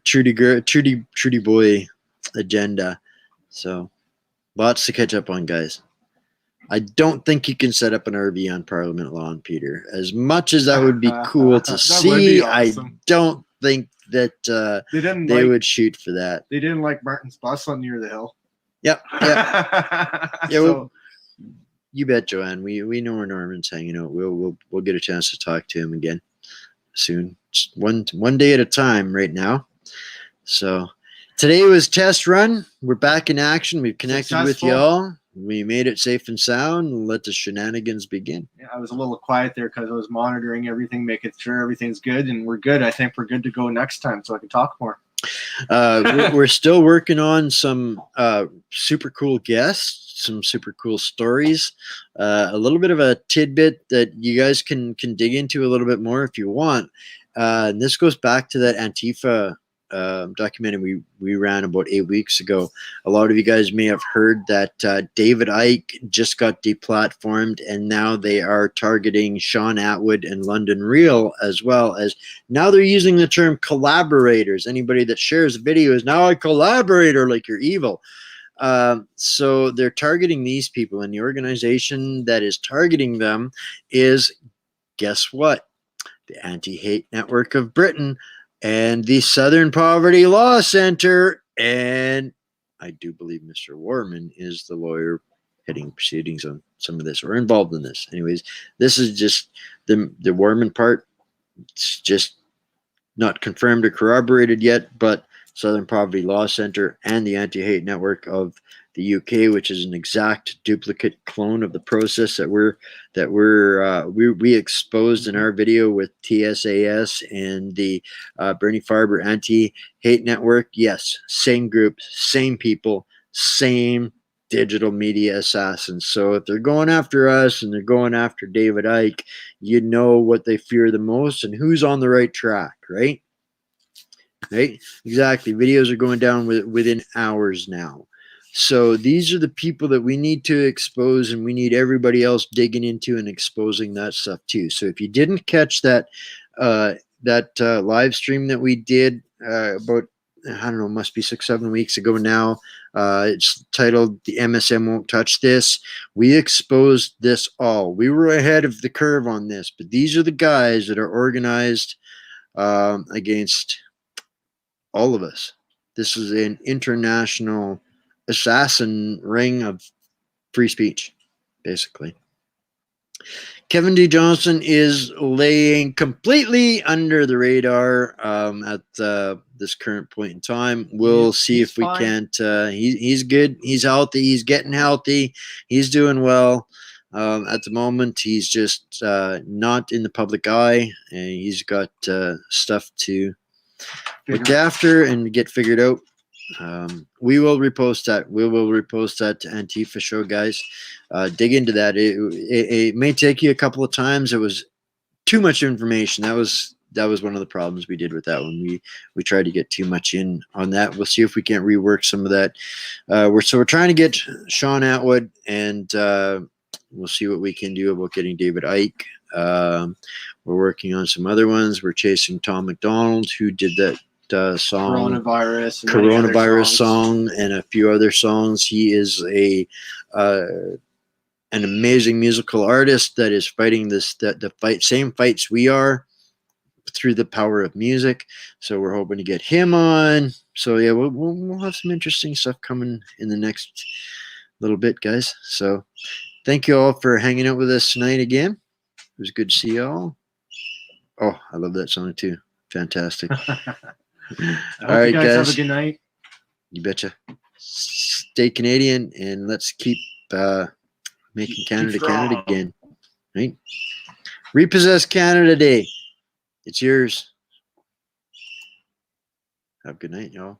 Trudy Boy agenda. So lots to catch up on, guys. I don't think you can set up an RV on Parliament lawn, Peter. As much as that would be cool to see, awesome. I don't think that they would shoot for that. They didn't like Martin's bus on near the hill. Yep. Yeah, so, you bet, Joanne. We know where Norman's hanging out. We'll get a chance to talk to him again soon. Just one day at a time right now. So today was test run. We're back in action. We've connected with y'all. We made it safe and sound and let the shenanigans begin. Yeah, I was a little quiet there because I was monitoring everything, making sure everything's good, and we're good. I think we're good to go next time, so I can talk more. We're still working on some super cool guests, some super cool stories, a little bit of a tidbit that you guys can dig into a little bit more if you want. And this goes back to that Antifa documentary we ran about 8 weeks ago. A lot of you guys may have heard that David Icke just got deplatformed, and now they are targeting Sean Atwood and London Real, as well as now they're using the term collaborators. Anybody that shares a video is now a collaborator, like you're evil. So they're targeting these people, and the organization that is targeting them is, guess what? The Anti-Hate Network of Britain and the Southern Poverty Law Center. And I do believe Mr. Warman is the lawyer heading proceedings on some of this, or involved in this. Anyways, this is just the Warman part. It's just not confirmed or corroborated yet, but Southern Poverty Law Center and the Anti-Hate Network of the UK, which is an exact duplicate clone of the process that we exposed in our video with TSAS and the Bernie Farber Anti-Hate Network. Yes, same group, same people, same digital media assassins. So if they're going after us and they're going after David Icke, you know what they fear the most and who's on the right track, right? Right? Exactly. Videos are going down within hours now. So these are the people that we need to expose, and we need everybody else digging into and exposing that stuff too. So if you didn't catch that live stream that we did about, I don't know, must be 6-7 weeks ago now. It's titled "The MSM Won't Touch This." We exposed this all. We were ahead of the curve on this, but these are the guys that are organized against all of us. This is an international assassin ring of free speech, basically. Kevin D. Johnson is laying completely under the radar at this current point in time. We'll see if we can't. He's good. He's healthy. He's getting healthy. He's doing well. At the moment, he's just not in the public eye, and he's got stuff to look after and get figured out. We will repost that. We will repost that to Antifa Show, guys. Dig into that. It may take you a couple of times. It was too much information. That was one of the problems we did with that one. We tried to get too much in on that. We'll see if we can't rework some of that. We're trying to get Sean Atwood, and we'll see what we can do about getting David Icke. We're working on some other ones. We're chasing Tom McDonald, who did that song, coronavirus song, and a few other songs. He is an amazing musical artist that is fighting the same fights we are through the power of music. So we're hoping to get him on. So yeah, we'll have some interesting stuff coming in the next little bit, guys. So thank you all for hanging out with us tonight again. It was good to see you all. Oh, I love that song too. Fantastic. I hope All right, you guys have a guys. good night. You betcha. Stay Canadian, and let's keep making Keep Canada strong. Canada again. Right? Repossess Canada Day. It's yours. Have a good night, y'all.